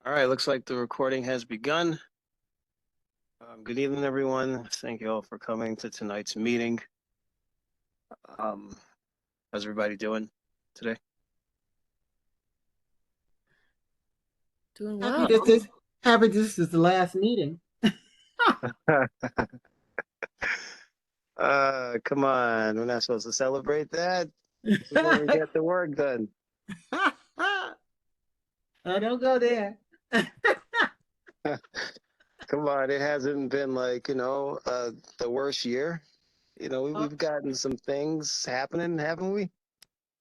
All right, looks like the recording has begun. Good evening, everyone. Thank you all for coming to tonight's meeting. Um, how's everybody doing today? Doing Happy well. that this happy this is the last meeting. Come on, we're not supposed to celebrate that. We want to get the work done. Oh, don't go there. Come on, it hasn't been the worst year. Oh, We've gotten some things happening, haven't we?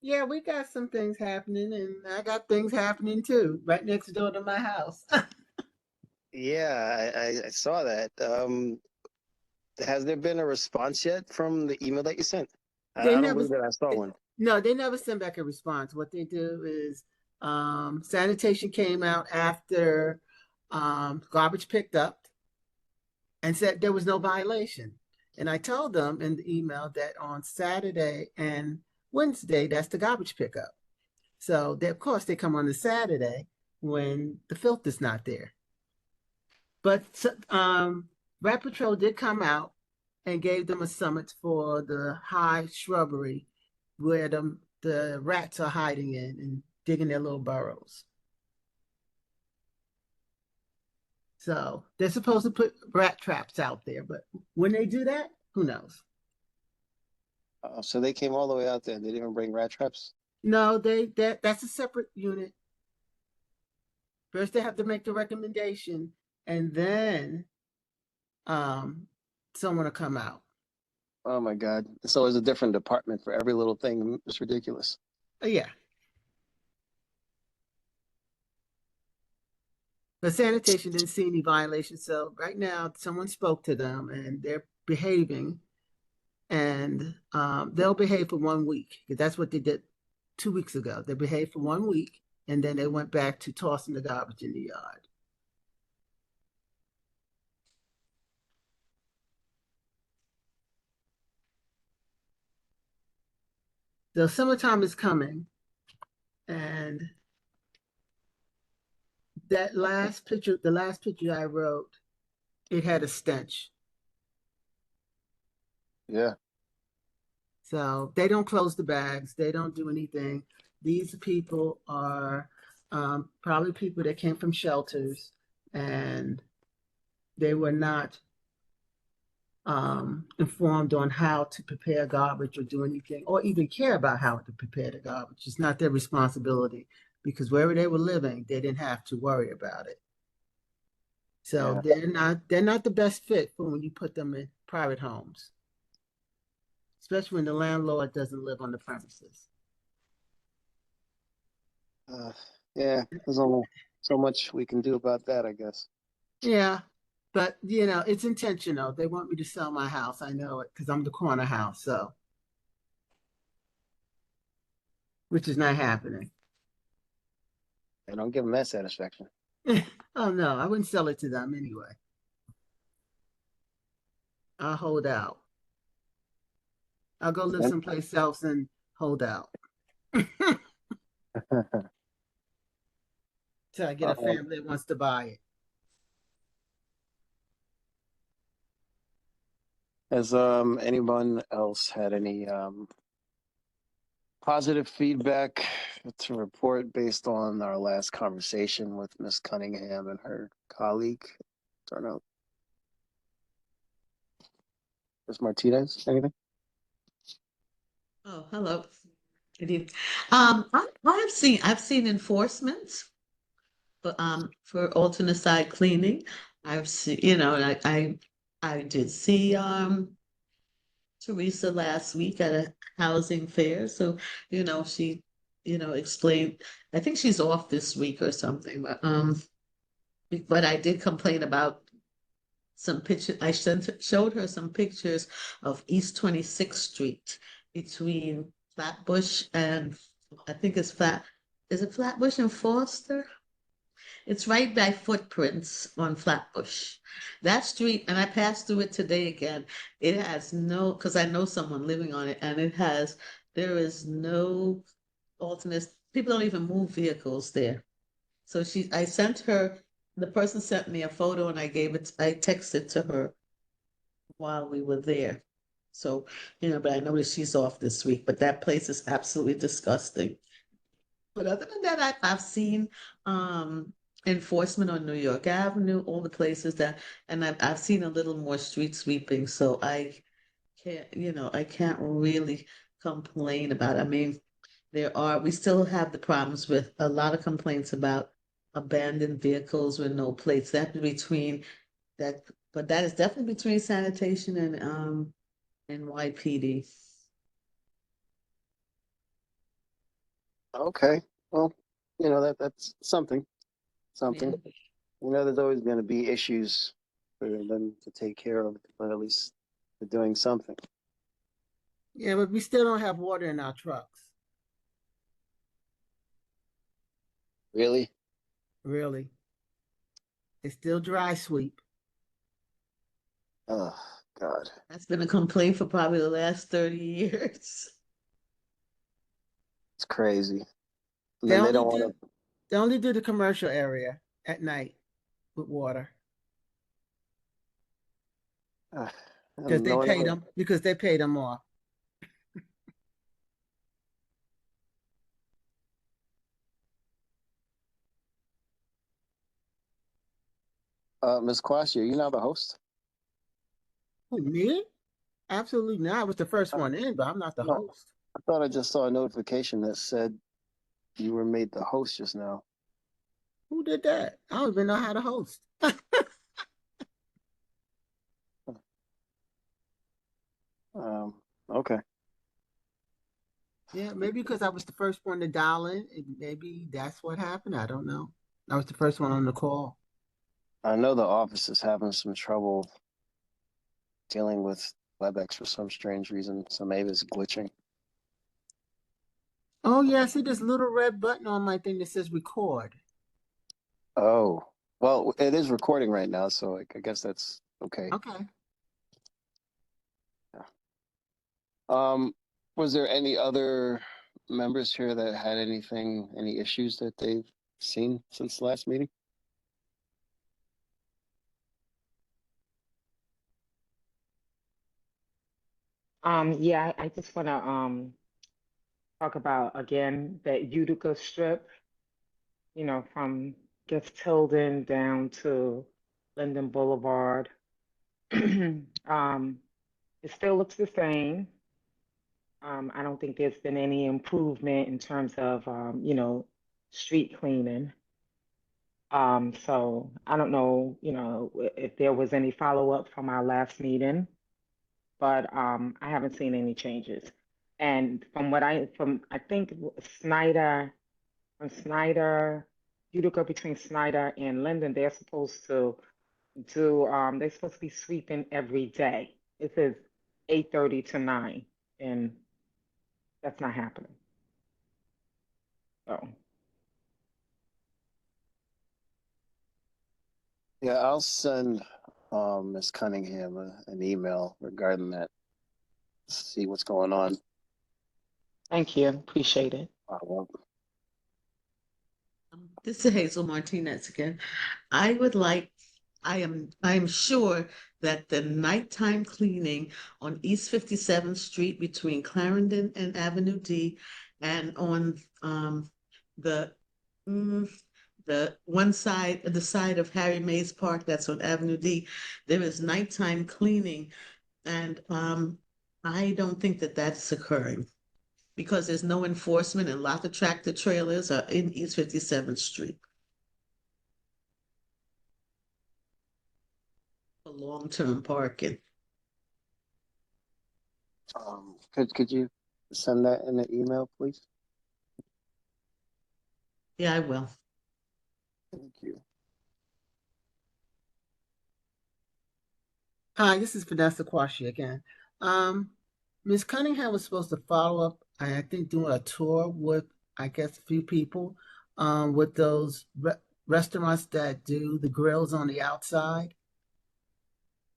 yeah, we got some things happening, and I got things happening too, right next door to my house. Yeah, I saw that. Has there been a response yet from the email that you sent? They I don't never, believe that I saw one. no, they never send back a response. What they do is, sanitation came out after garbage picked up and said there was no violation. And I told them in the email that on Saturday and Wednesday, that's the garbage pickup. So they, of course, they come on the Saturday when the filth is not there. But Rat Patrol did come out and gave them a summons for the high shrubbery where the rats are hiding in and digging their little burrows. So they're supposed to put rat traps out there, but when they do that, who knows? So they came all the way out there. They didn't even bring rat traps. No, that's a separate unit. First, they have to make the recommendation, and then um, someone will come out. Oh my God. It's always a different department for every little thing. It's ridiculous. Yeah, but sanitation didn't see any violations. So right now, someone spoke to them, and they're behaving, and they'll behave for 1 week because that's what they did 2 weeks ago. They behaved for 1 week, and then they went back to tossing the garbage in the yard. The summertime is coming, and the last picture I wrote, it had a stench. Yeah. So they don't close the bags. They don't do anything. These people are probably people that came from shelters and they were not informed on how to prepare garbage or do anything or even care about how to prepare the garbage. It's not their responsibility because wherever they were living, they didn't have to worry about it. So Yeah. they're not the best fit for when you put them in private homes, especially when the landlord doesn't live on the premises. Uh, yeah. There's only so much we can do about that, I guess. Yeah, but it's intentional. They want me to sell my house. I know it because I'm the corner house, so which is not happening. And don't give them that satisfaction. Oh no, I wouldn't sell it to them anyway. I'll hold out. I'll go live And, someplace else and hold out till I get a uh, family that wants to buy it. has anyone else had any positive feedback to report based on our last conversation with Miss Cunningham and her colleague? Turn out, Miss Martinez, anything? Oh, hello. Good evening. I've seen enforcements for alternate side cleaning. I've seen, I did see Teresa last week at a housing fair. So, she, explained. I think she's off this week or something, but I did complain about some pictures. Showed her some pictures of East 26th Street between Flatbush and I think it's is it Flatbush and Foster? It's right by Footprints on Flatbush. That street, and I passed through it today again. It has no, because I know someone living on it, and there is no alternate. People don't even move vehicles there. So I sent her, the person sent me a photo and I texted to her while we were there. So, but I noticed she's off this week, but that place is absolutely disgusting. But other than that, I've seen enforcement on New York Avenue, all the places and I've seen a little more street sweeping, so I can't really complain about it. I mean, we still have the problems with a lot of complaints about abandoned vehicles with no plates. But that is definitely between sanitation and NYPD. Okay. Well, that's something. Yeah. There's always going to be issues for them to take care of, but at least they're doing something. Yeah, but we still don't have water in our trucks. Really? Really. It's still dry sweep. Oh, God. That's been a complaint for probably the last 30 years. It's crazy. And They then they only don't do want they only do the commercial area at night with water to, because no one ever, they paid them off. Ms. Kwasi, are you now the host? Who, me? Absolutely not. I was the first Uh, one in, but I'm not the no, host. I thought I just saw a notification that said you were made the host just now. Who did that? I don't even know how to host. Um, okay. Yeah, maybe because I was the first one to dial in. Maybe that's what happened. I don't know. I was the first one on the call. I know the office is having some trouble dealing with WebEx for some strange reason, so maybe it's glitching. Oh yeah, I see this little red button on my thing that says record. Oh, well, it is recording right now, so I guess that's okay. Okay. Yeah. Was there any other members here that had any issues that they've seen since the last meeting? Yeah, I just want to talk about again that Utica strip, from just Tilden down to Linden Boulevard. Um, it still looks the same. I don't think there's been any improvement in terms of street cleaning. So I don't know, if there was any follow-up from our last meeting, but I haven't seen any changes. And I think Snyder, from Snyder, Utica between Snyder and Linden, they're supposed to be sweeping every day. It says 8:30 to 9, and that's not happening. So, Yeah, I'll send Ms. Cunningham an email regarding that, see what's going on. thank you. Appreciate it. Well, This is Hazel Martinez again. I would like, I am sure that the nighttime cleaning on East 57th Street between Clarendon and Avenue D and on the mm, the side of Harry Mays Park that's on Avenue D, there is nighttime cleaning, and I don't think that that's occurring because there's no enforcement and lots of tractor trailers are in East 57th Street for long-term parking. could you send that in an email, please? Yeah, I will. Thank you. Hi, this is Vanessa Quashi again. Ms. Cunningham was supposed to follow up, I think, doing a tour with, I guess, a few people, with those restaurants that do the grills on the outside.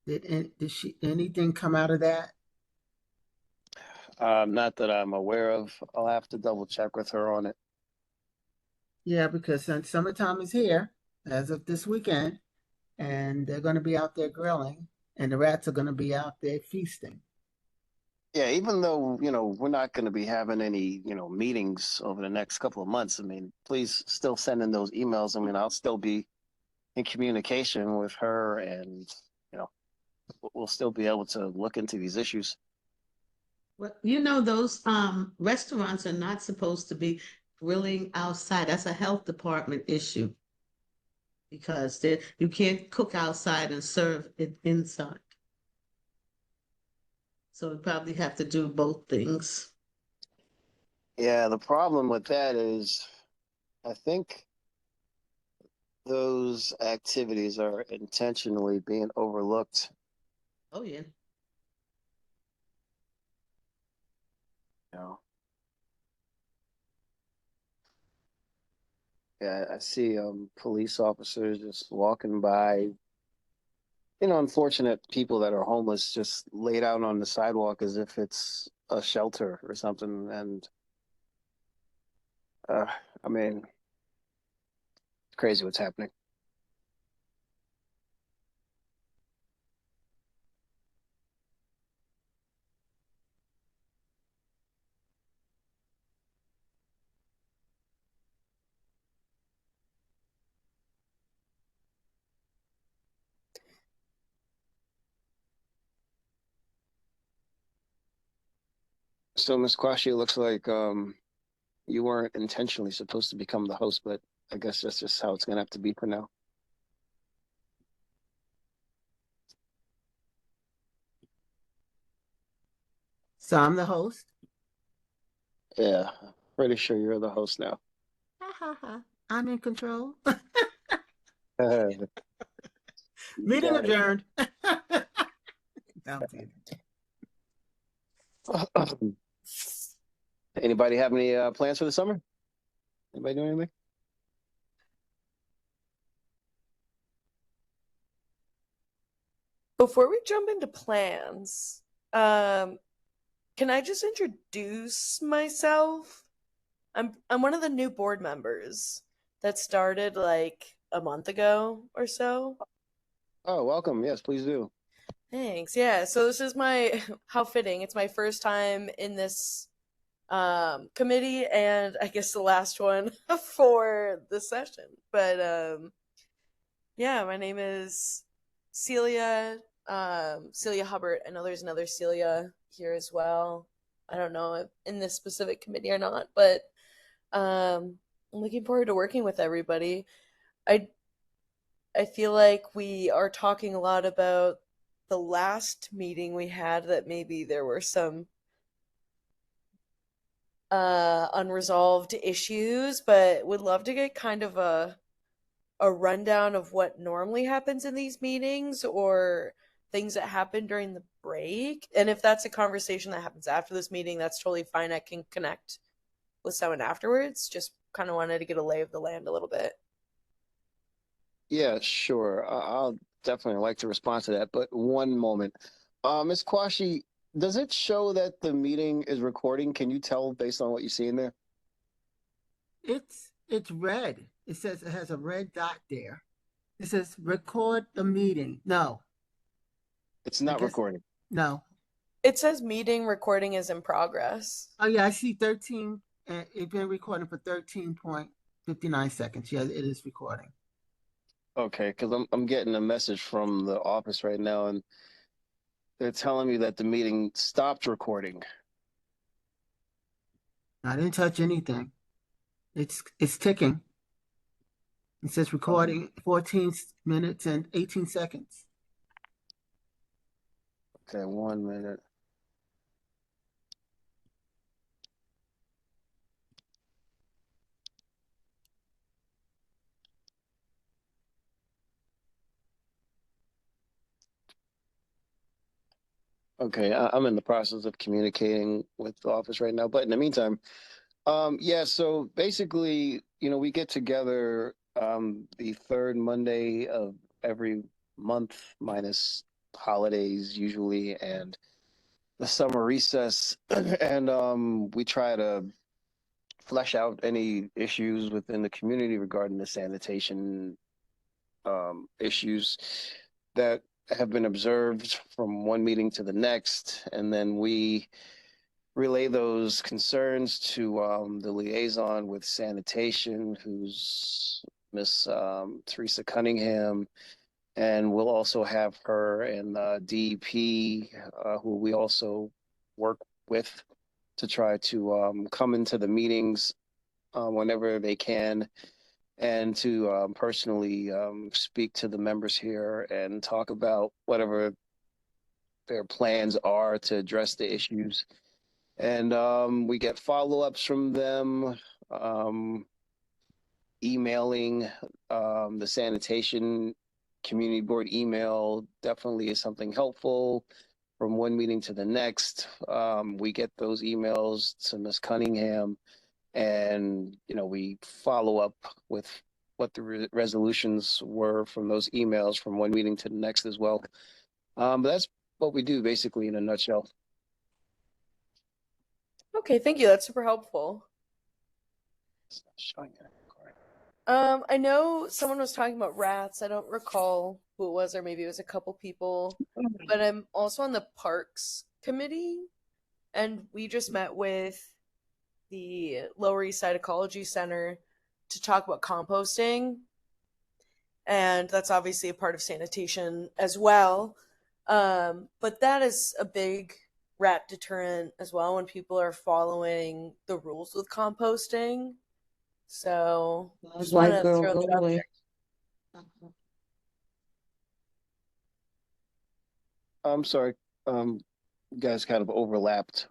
Did she anything come out of that? Not that I'm aware of. I'll have to double check with her on it. Yeah, because since summertime is here, as of this weekend, and they're going to be out there grilling, and the rats are going to be out there feasting. Yeah, even though, we're not going to be having any, meetings over the next couple of months, I mean, please still send in those emails. I mean, I'll still be in communication with her and, you know, we'll still be able to look into these issues. Well, those restaurants are not supposed to be grilling outside. That's a health department issue because you can't cook outside and serve it inside. So we probably have to do both things. Yeah, the problem with that is I think those activities are intentionally being overlooked. Oh yeah. You know, yeah, I see police officers just walking by, unfortunate people that are homeless just laid out on the sidewalk as if it's a shelter or something. And uh, I mean, it's crazy what's happening. So, Miss Kwashi, it looks like you weren't intentionally supposed to become the host, but I guess that's just how it's gonna have to be for now. So I'm the host. Yeah, pretty sure you're the host now. Ha ha ha. I'm in control. You Meeting got it. adjourned. No, I'm kidding. Anybody have any plans for the summer? Anybody doing anything? Before we jump into plans, can I just introduce myself? I'm one of the new board members that started like a month ago or so. Oh, welcome. Yes, please do. Thanks. Yeah, so this is my how fitting. It's my first time in this committee and I guess the last one for the session. But yeah, my name is Celia, Celia Hubbard. I know there's another Celia here as well. I don't know if in this specific committee or not, but I'm looking forward to working with everybody. I I feel like we are talking a lot about the last meeting we had that maybe there were some unresolved issues, but would love to get kind of a rundown of what normally happens in these meetings or things that happen during the break. And if that's a conversation that happens after this meeting, that's totally fine. I can connect with someone afterwards. Just kind of wanted to get a lay of the land a little bit. Yeah, sure. I'll definitely like to respond to that, but one moment. Ms. Kwashi, does it show that the meeting is recording? Can you tell based on what you see in there? It's red. It says it has a red dot there. It says record the meeting. No, It's I not guess recording. no. It says meeting recording is in progress. Oh yeah, I see 13 and it's been recording for 13.59 seconds. Yeah, it is recording. Okay, because I'm getting a message from the office right now, and they're telling me that the meeting stopped recording. I didn't touch anything. It's ticking. It says Um, recording 14 minutes and 18 seconds. okay, 1 minute. Okay, I'm in the process of communicating with the office right now, but in the meantime, yeah, so basically, we get together the third Monday of every month, minus holidays usually, and the summer recess, and we try to flesh out any issues within the community regarding the sanitation issues that have been observed from one meeting to the next, and then we relay those concerns to the liaison with sanitation, who's Miss Teresa Cunningham, and we'll also have her and DEP, who we also work with, to try to come into the meetings whenever they can, and to personally speak to the members here and talk about whatever their plans are to address the issues. And we get follow-ups from them, emailing the sanitation community board email definitely is something helpful. From one meeting to the next, we get those emails to Ms. Cunningham, and we follow up with what the resolutions were from those emails from one meeting to the next as well. But that's what we do basically in a nutshell. Okay, thank you. That's super helpful. I know someone was talking about rats. I don't recall who it was, or maybe it was a couple people. But I'm also on the Parks Committee, and we just met with the Lower East Side Ecology Center to talk about composting. And that's obviously a part of sanitation as well. But that is a big rat deterrent as well when people are following the rules with composting. So just want White to girl, throw go that out away. there. I'm sorry, you guys kind of overlapped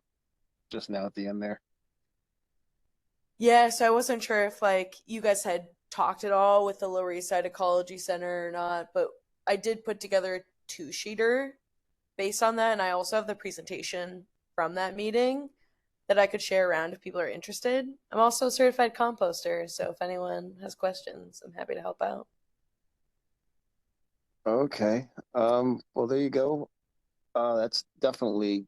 just now at the end there. Yeah, so I wasn't sure if like you guys had talked at all with the Lower East Side Ecology Center or not, but I did put together a two-sheeter based on that, and I also have the presentation from that meeting that I could share around if people are interested. I'm also a certified composter, so if anyone has questions, I'm happy to help out. Okay. Well, there you go. That's definitely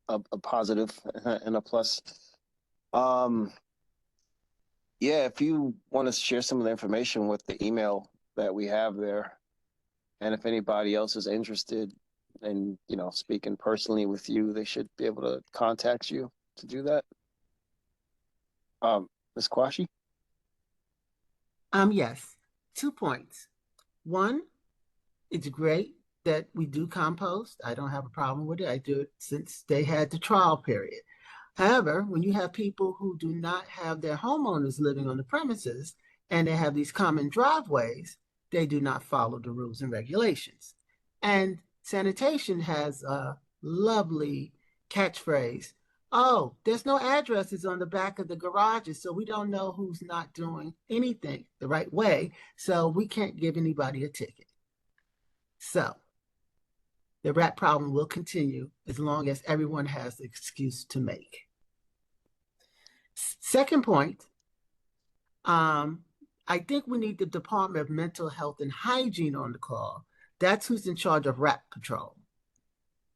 a positive and a plus. Yeah, if you want to share some of the information with the email that we have there, and if anybody else is interested in, speaking personally with you, they should be able to contact you to do that. Ms. Kwashi? Yes. 2 points. One, it's great that we do compost. I don't have a problem with it. I do it since they had the trial period. However, when you have people who do not have their homeowners living on the premises and they have these common driveways, they do not follow the rules and regulations. And sanitation has a lovely catchphrase. Oh, there's no addresses on the back of the garages, so we don't know who's not doing anything the right way, so we can't give anybody a ticket. So the rat problem will continue as long as everyone has the excuse to make. Second point, I think we need the Department of Mental Health and Hygiene on the call. That's who's in charge of rat control.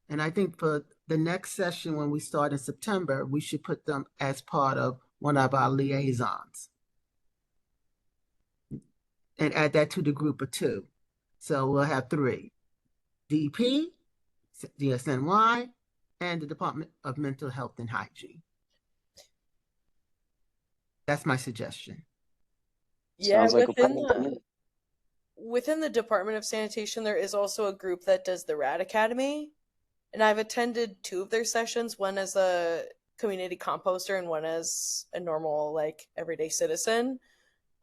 And I think for the next session, when we start in September, we should put them as part of one of our liaisons and add that to the group of two. So we'll have three: DP, DSNY, and the Department of Mental Health and Hygiene. That's my suggestion. Yeah, Sounds like a plan. within the Department of Sanitation, there is also a group that does the Rat Academy, and I've attended two of their sessions, one as a community composter and one as a normal, like, everyday citizen.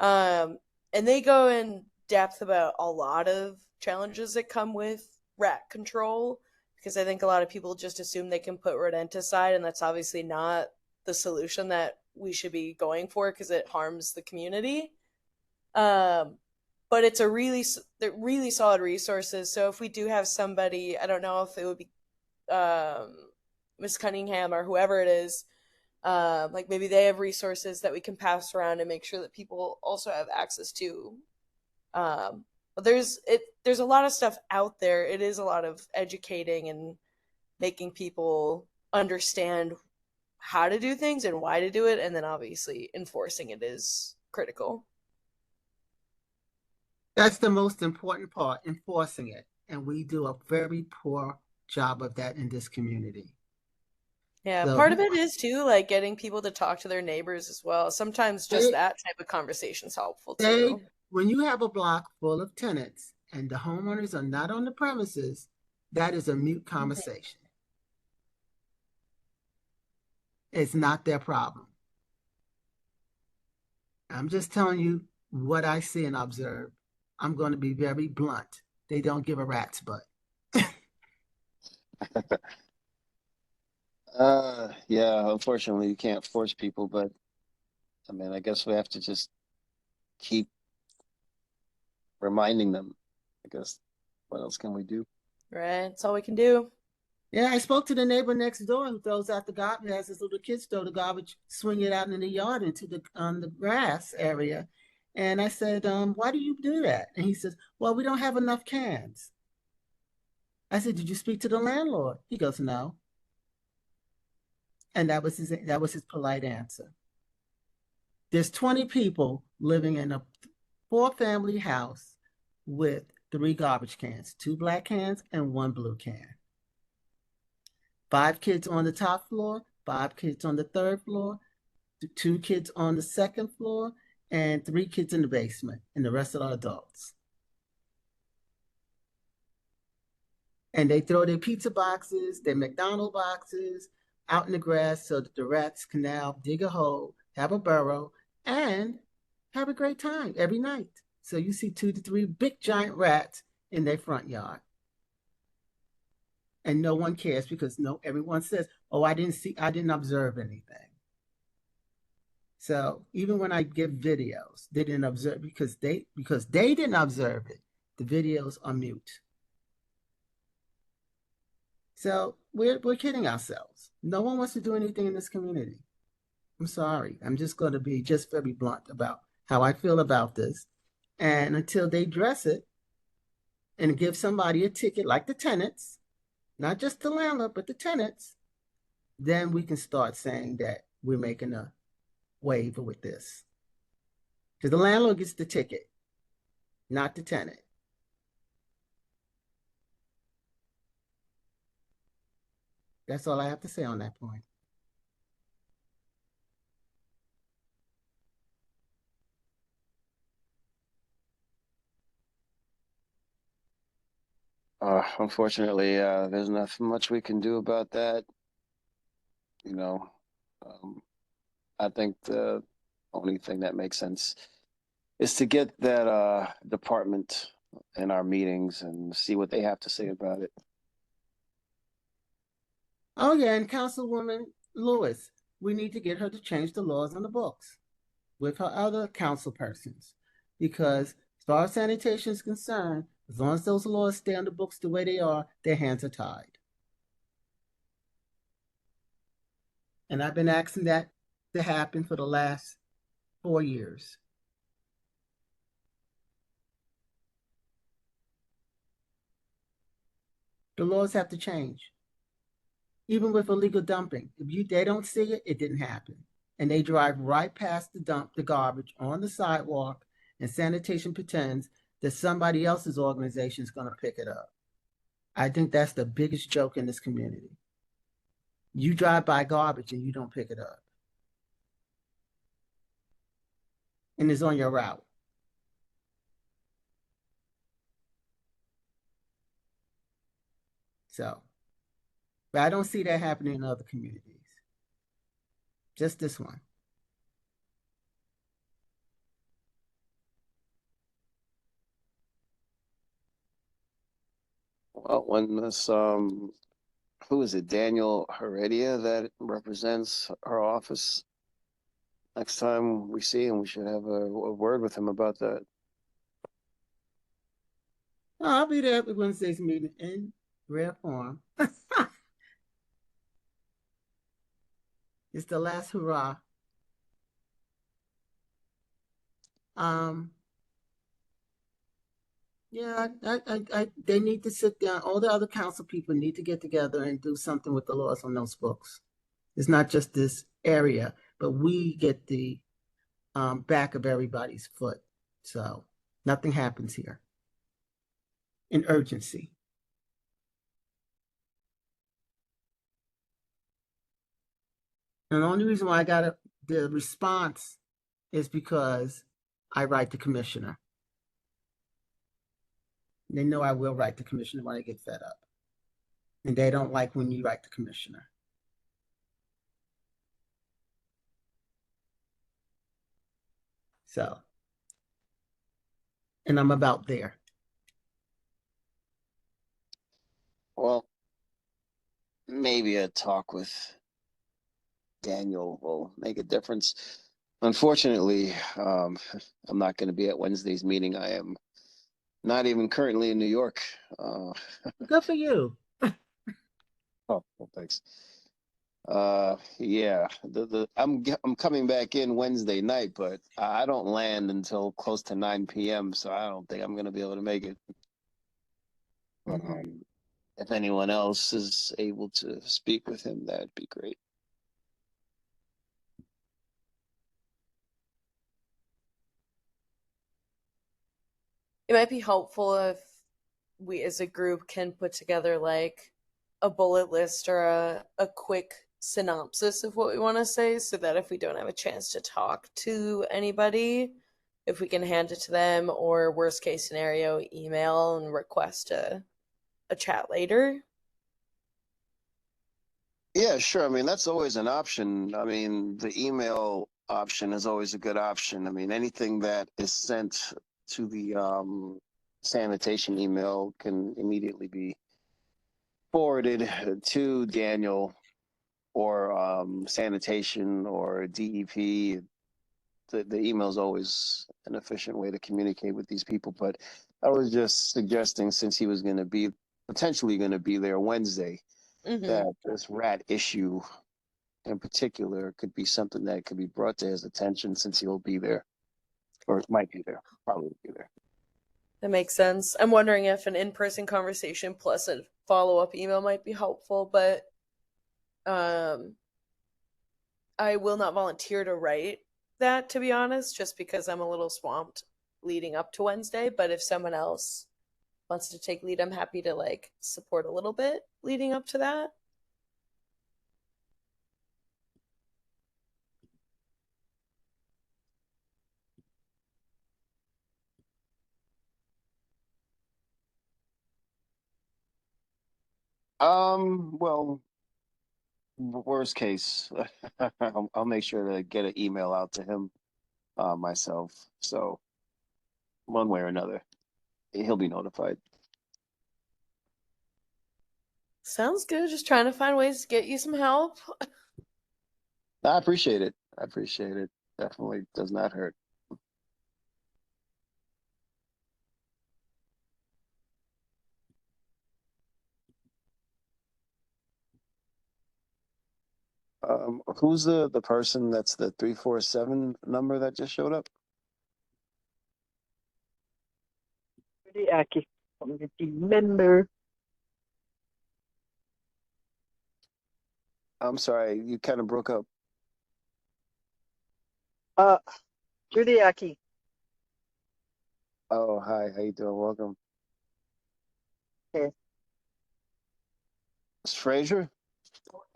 And they go in depth about a lot of challenges that come with rat control, because I think a lot of people just assume they can put rodenticide, and that's obviously not the solution that we should be going for because it harms the community. But it's they're really solid resources. So if we do have somebody, I don't know if it would be Miss Cunningham or whoever it is, like maybe they have resources that we can pass around and make sure that people also have access to. But there's a lot of stuff out there. It is a lot of educating and making people understand how to do things and why to do it, and then obviously enforcing it is critical. That's the most important part, enforcing it. And we do a very poor job of that in this community. Yeah, So part of it is too like getting people to talk to their neighbors as well. Sometimes just they, that type of conversation is helpful they, too. when you have a block full of tenants and the homeowners are not on the premises, that is a mute conversation. It's not their problem. I'm just telling you what I see and observe. I'm going to be very blunt. They don't give a rat's butt. Yeah, unfortunately you can't force people, but I mean, I guess we have to just keep reminding them. I guess what else can we do? Right? That's all we can do. Yeah, I spoke to the neighbor next door who throws out the garbage, has his little kids throw the garbage, swing it out in the yard into the grass area. And I said, why do you do that? And he says, well, we don't have enough cans. I said, did you speak to the landlord? He goes, no. And that was his polite answer. There's 20 people living in a 4-family house with 3 garbage cans, 2 black cans and 1 blue can. 5 kids on the top floor, 5 kids on the 3rd floor, 2 kids on the 2nd floor, and 3 kids in the basement, and the rest are adults. And they throw their pizza boxes, their McDonald's boxes out in the grass so that the rats can now dig a hole, have a burrow, and have a great time every night. So you see 2 to 3 big giant rats in their front yard. And no one cares because everyone says, oh, I didn't observe anything. So even when I give videos, they didn't observe because they didn't observe it. The videos are mute. So we're kidding ourselves. No one wants to do anything in this community. I'm sorry. I'm just going to be just very blunt about how I feel about this. And until they address it and give somebody a ticket like the tenants, not just the landlord, but the tenants, then we can start saying that we're making a waiver with this. Because the landlord gets the ticket, not the tenant. That's all I have to say on that point. Unfortunately, there's not much we can do about that. You know, um, I think the only thing that makes sense is to get that department in our meetings and see what they have to say about it. Oh, yeah, and Councilwoman Lewis, we need to get her to change the laws on the books with her other council persons. Because as far as sanitation is concerned, as long as those laws stay on the books the way they are, their hands are tied. And I've been asking that to happen for the last 4 years. The laws have to change. Even with illegal dumping, if they don't see it, it didn't happen. And they drive right past the garbage on the sidewalk, and sanitation pretends that somebody else's organization is going to pick it up. I think that's the biggest joke in this community. You drive by garbage and you don't pick it up. And it's on your route. So, but I don't see that happening in other communities. Just this one. Well, when this who is it, Daniel Heredia, that represents our office? Next time we see him, we should have a word with him about that. Oh, I'll be there at Wednesday's meeting in rare form. It's the last hurrah. Um, yeah, they need to sit down. All the other council people need to get together and do something with the laws on those books. It's not just this area, but we get the back of everybody's foot. So nothing happens here in urgency. And the only reason why I got the response is because I write the commissioner. They know I will write the commissioner when I get fed up. And they don't like when you write the commissioner. So, and I'm about there. Well, maybe a talk with Daniel will make a difference. Unfortunately, I'm not going to be at Wednesday's meeting. I am not even currently in New York. Good for you. Oh, well, thanks. Yeah, I'm coming back in Wednesday night, but I don't land until close to 9 p.m., so I don't think I'm gonna be able to make it. If anyone else is able to speak with him, that'd be great. It might be helpful if we as a group can put together like a bullet list or a quick synopsis of what we want to say so that if we don't have a chance to talk to anybody, if we can hand it to them, or worst case scenario, email and request a chat later. Yeah, sure. I mean, that's always an option. I mean, the email option is always a good option. I mean, anything that is sent to the sanitation email can immediately be forwarded to Daniel or sanitation or DEP. The email is always an efficient way to communicate with these people. But I was just suggesting, since he was going to be potentially going to be there Wednesday, that this rat issue in particular could be something that could be brought to his attention, since he'll be there, or might be there, probably be there. That makes sense. I'm wondering if an in-person conversation plus a follow-up email might be helpful, but I will not volunteer to write that, to be honest, just because I'm a little swamped leading up to Wednesday. But if someone else wants to take lead, I'm happy to like support a little bit leading up to that. Well, worst case, I'll make sure to get an email out to him myself. So one way or another, he'll be notified. Sounds good. Just trying to find ways to get you some help. I appreciate it. I appreciate it. Definitely does not hurt. Who's the person that's the 347 number that just showed up? The active community member. I'm sorry, you kind of broke up. Judy Aki. Oh, hi. How you doing? Welcome. Okay. Ms. Frazier?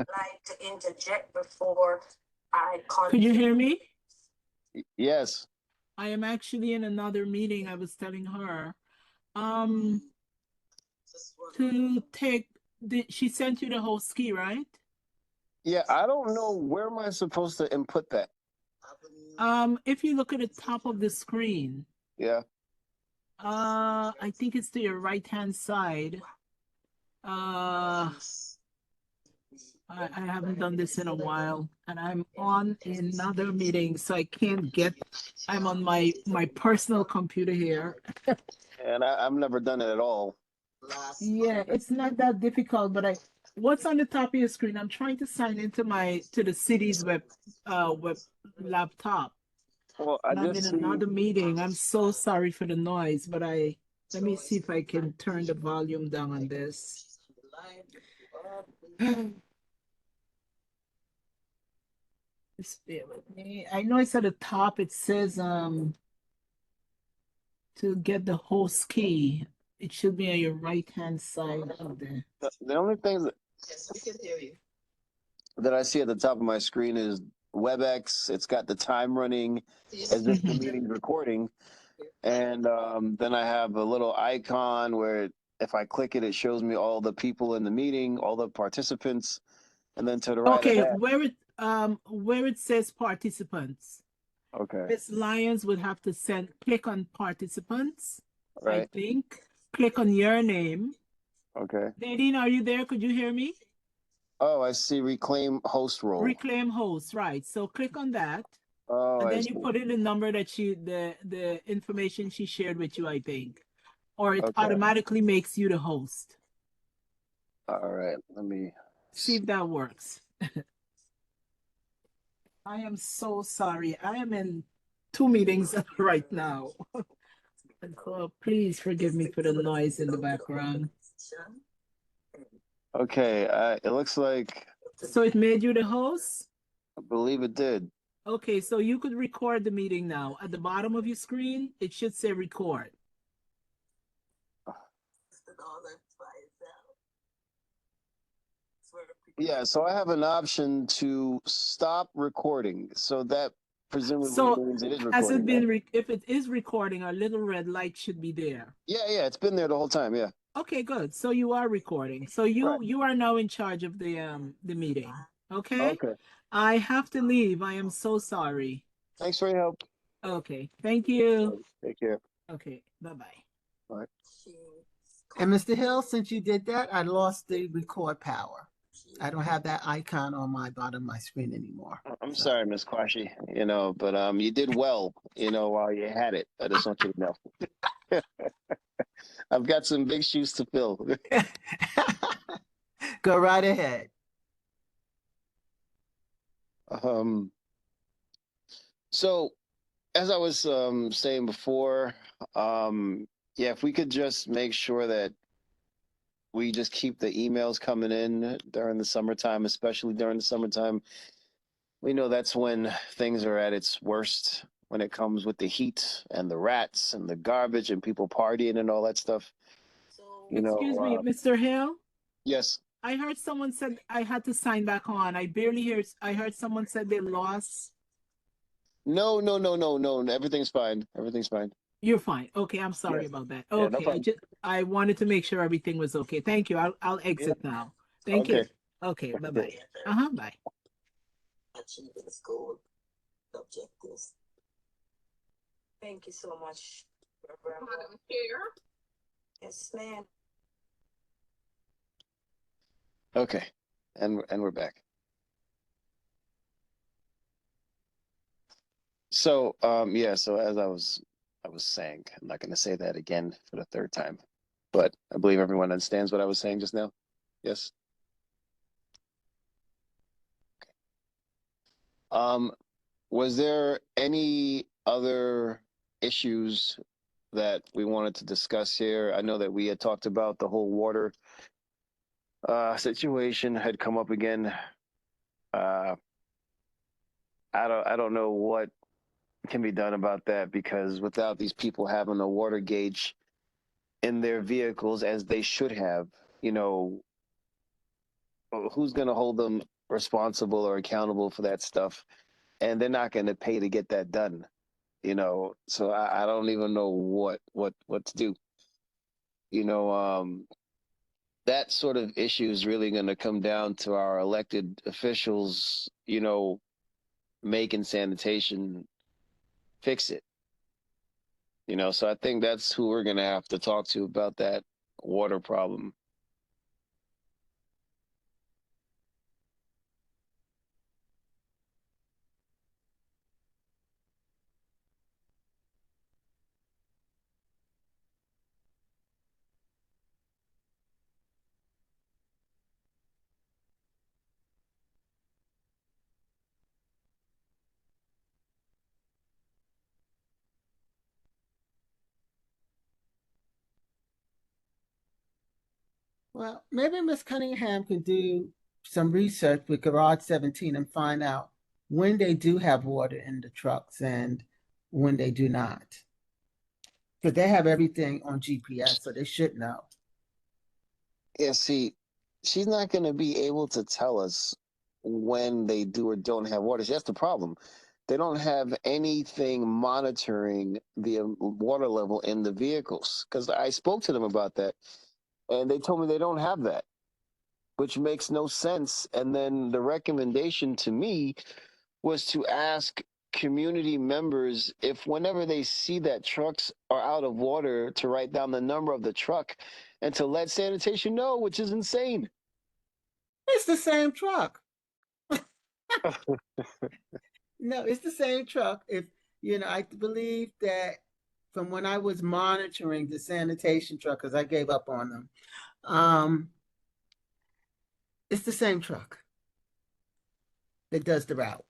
Like to interject before I Could you hear me? Yes. I am actually in another meeting. I was telling her. To take she sent you the whole ski, right? Yeah, I don't know, where am I supposed to input that? If you look at the top of the screen, Yeah. I think it's to your right-hand side. I haven't done this in a while, and I'm on another meeting, so I can't get. I'm on my personal computer here. And I've never done it at all. Yeah, it's not that difficult, but what's on the top of your screen? I'm trying to sign into the city's web laptop. Well, I And I'm in just see. another meeting. I'm so sorry for the noise, but let me see if I can turn the volume down on this. Just bear with me. I know it's at the top. It says to get the host key. It should be on your right-hand side of the. The only thing Yes, we can hear you. that I see at the top of my screen is WebEx. It's got the time running as if the meeting's recording. And then I have a little icon where if I click it, it shows me all the people in the meeting, all the participants. And then to the right Okay, of that, where it says participants, okay, Miss Lyons would have to click on participants, I right, think. Click on your name. okay. Nadine, are you there? Could you hear me? Oh, I see reclaim host role. Reclaim host, right. So click on that. Oh, And I then see. you put in the number that the information she shared with you, I think. Or it Okay. automatically makes you the host. All right, let me See if that works. I am so sorry. I am in 2 meetings right now. And so please forgive me for the noise in the background. Okay, it looks like So it made you the host? I believe it did. Okay, so you could record the meeting now. At the bottom of your screen, it should say record. Yeah, so I have an option to stop recording. So that presumably So means it is has it recording. been, if it is recording, a little red light should be there. Yeah, it's been there the whole time. Yeah. Okay, good. So you are recording. So you are now in charge of the meeting. Okay? Okay. I have to leave. I am so sorry. Thanks for your help. Okay. Thank you. Take care. Okay. Bye-bye. Bye. And Mr. Hill, since you did that, I lost the record power. I don't have that icon on my bottom of my screen anymore. I'm So- sorry, Miss Quashi, but you did well, while you had it. I just want you to know. I've got some big shoes to fill. Go right ahead. So as I was saying before, if we could just make sure that we just keep the emails coming in during the summertime, especially during the summertime. We know that's when things are at its worst, when it comes with the heat and the rats and the garbage and people partying and all that stuff. Excuse me, Mr. Hill? Yes. I heard someone said I had to sign back on. I heard someone said they lost. No. Everything's fine. Everything's fine. You're fine. Okay, I'm sorry Yes. about that. Yeah, no Okay, problem. I wanted to make sure everything was okay. Thank you. I'll exit now. Thank you. Okay. Okay, bye-bye. Bye. Achieving school objectives. Thank you so much, Madam Chair. Yes, ma'am. Okay. And we're back. So so as I was saying, I'm not going to say that again for the third time, but I believe everyone understands what I was saying just now. Yes. Was there any other issues that we wanted to discuss here? I know that we had talked about the whole water situation had come up again. I don't know what can be done about that, because without these people having a water gauge in their vehicles as they should have, who's going to hold them responsible or accountable for that stuff? And they're not going to pay to get that done, so I don't even know what to do. That sort of issue is really going to come down to our elected officials, making sanitation fix it. So I think that's who we're going to have to talk to about that water problem. Well, maybe Miss Cunningham could do some research with Garage 17 and find out when they do have water in the trucks and when they do not. Because they have everything on GPS, so they should know. Yeah, see, she's not going to be able to tell us when they do or don't have water. That's the problem. They don't have anything monitoring the water level in the vehicles. Because I spoke to them about that, and they told me they don't have that, which makes no sense. And then the recommendation to me was to ask community members if whenever they see that trucks are out of water to write down the number of the truck and to let sanitation know, which is insane. It's the same truck. No, it's the same truck. If I believe that from when I was monitoring the sanitation truck, because I gave up on them, it's the same truck that does the route.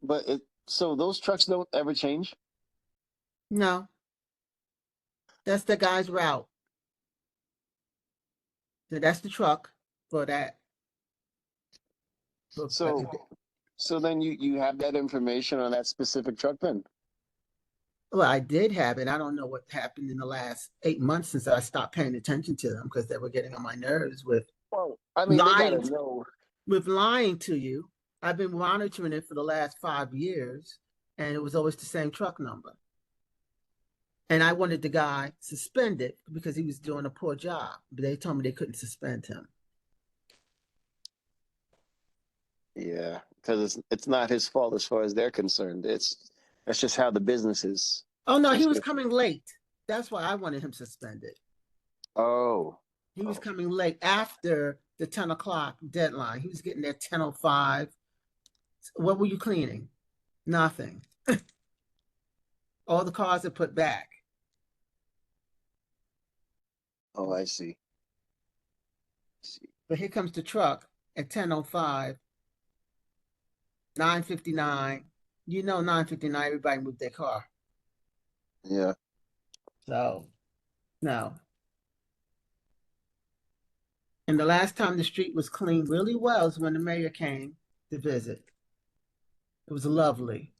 But so those trucks don't ever change? No, that's the guy's route. So that's the truck for that. So then you have that information on that specific truck then? Well, I did have it. I don't know what happened in the last 8 months since I stopped paying attention to them because they were getting on my nerves with Well, I mean, they gotta lying, know. with lying to you. I've been monitoring it for the last 5 years, and it was always the same truck number. And I wanted the guy suspended because he was doing a poor job, but they told me they couldn't suspend him. Yeah, because it's not his fault as far as they're concerned. That's just how the business is. Oh no, he was Especially- coming late. That's why I wanted him suspended. Oh, He was coming late after the 10 o'clock deadline. He was getting there 10:05. What were you cleaning? Nothing. All the cars are put back. oh, I see. But here comes the truck at 10:05, 9:59. 9:59, everybody moved their car. Yeah. So, no. And the last time the street was cleaned really well is when the mayor came to visit. It was lovely.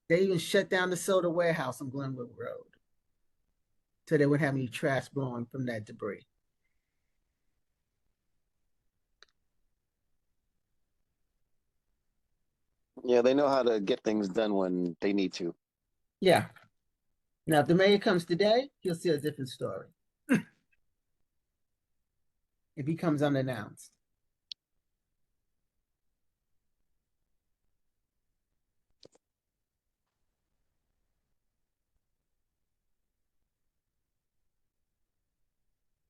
They even shut down the soda warehouse on Glenwood Road so they wouldn't have any trash blowing from that debris. Yeah, they know how to get things done when they need to. Yeah. Now, if the mayor comes today, he'll see a different story. If he comes unannounced.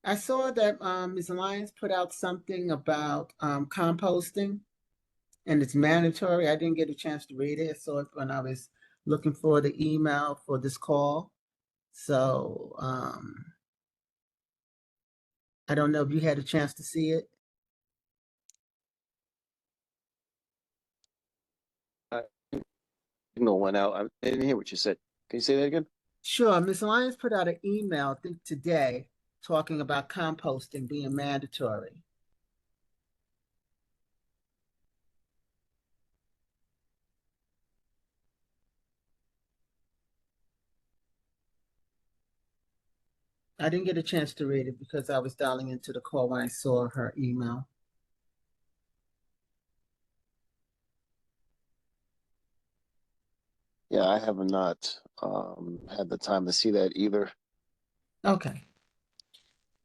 I saw that Ms. Lyons put out something about composting, and it's mandatory. I didn't get a chance to read it. I saw it when I was looking for the email for this call. So I don't know if you had a chance to see it. Signal went out. I didn't hear what you said. Can you say that again? Sure, Ms. Lyons put out an email, I think today, talking about composting being mandatory. I didn't get a chance to read it because I was dialing into the call when I saw her email. Yeah, I have not had the time to see that either. Okay.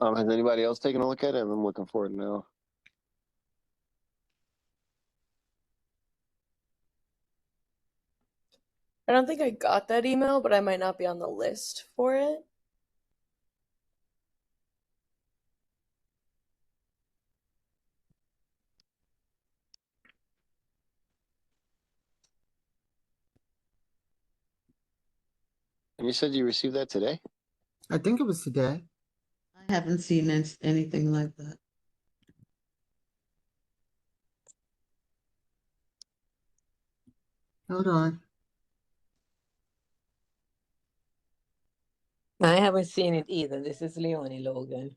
Has anybody else taken a look at it? I'm looking for it now. I don't think I got that email, but I might not be on the list for it. And you said you received that today? I think it was today. I haven't seen anything like that. Hold on. I haven't seen it either. This is Leonie Logan.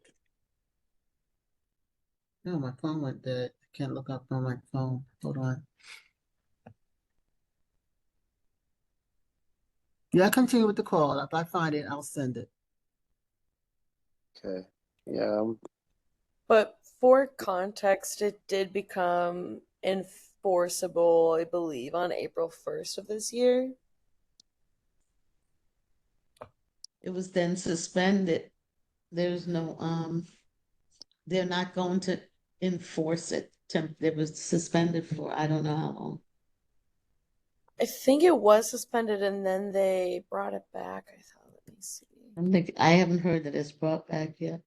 No, my phone went dead. I can't look up on my phone. Hold on. Yeah, continue with the call. If I find it, I'll send it. Okay. Yeah. But for context, it did become enforceable, I believe, on April 1st of this year. It was then suspended. There's no, they're not going to enforce it. It was suspended for I don't know how long. I think it was suspended and then they brought it back. I thought, let me see. I haven't heard that it's brought back yet.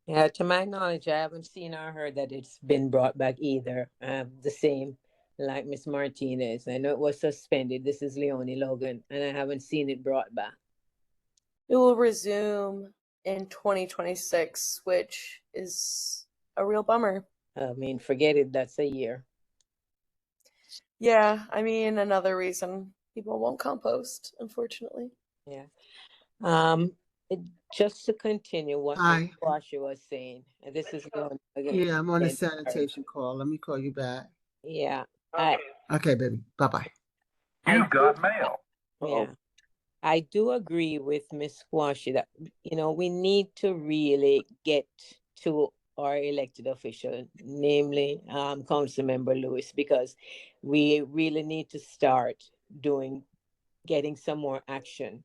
Yeah, to my knowledge, I haven't seen or heard that it's been brought back either. The same like Miss Martinez. I know it was suspended. This is Leonie Logan, and I haven't seen it brought back. It will resume in 2026, which is a real bummer. I mean, forget it. That's a year. Yeah, I mean, another reason people won't compost, unfortunately. Yeah. It, just to continue what Ms. Hi. Washer was saying, and this is Leonie again. Yeah, I'm on a And- sanitation call. Let me call you back. Yeah. Okay, baby. Bye-bye. You've got mail. Yeah. I do agree with Ms. Squashy that, we need to really get to our elected official, namely Councilmember Lewis, because we really need to start getting some more action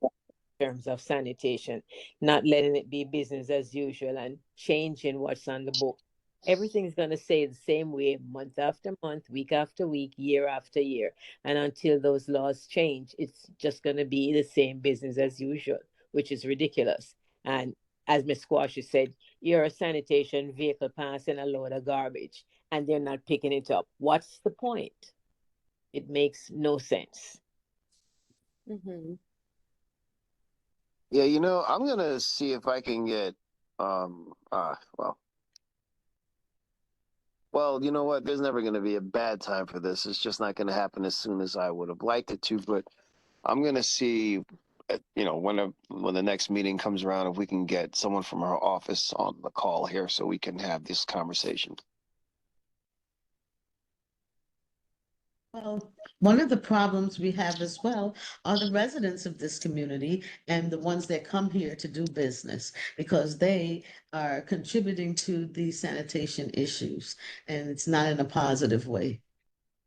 in terms of sanitation, not letting it be business as usual and changing what's on the book. Everything's going to stay the same way month after month, week after week, year after year. And until those laws change, it's just going to be the same business as usual, which is ridiculous. And as Ms. Squashy said, you're a sanitation vehicle passing a load of garbage and they're not picking it up. What's the point? It makes no sense. Mm-hmm. Yeah, I'm gonna see if I can get well, you know what? There's never gonna be a bad time for this. It's just not gonna happen as soon as I would have liked it to, but I'm gonna see when the next meeting comes around if we can get someone from our office on the call here so we can have this conversation. Well, one of the problems we have as well are the residents of this community and the ones that come here to do business because they are contributing to the sanitation issues and it's not in a positive way.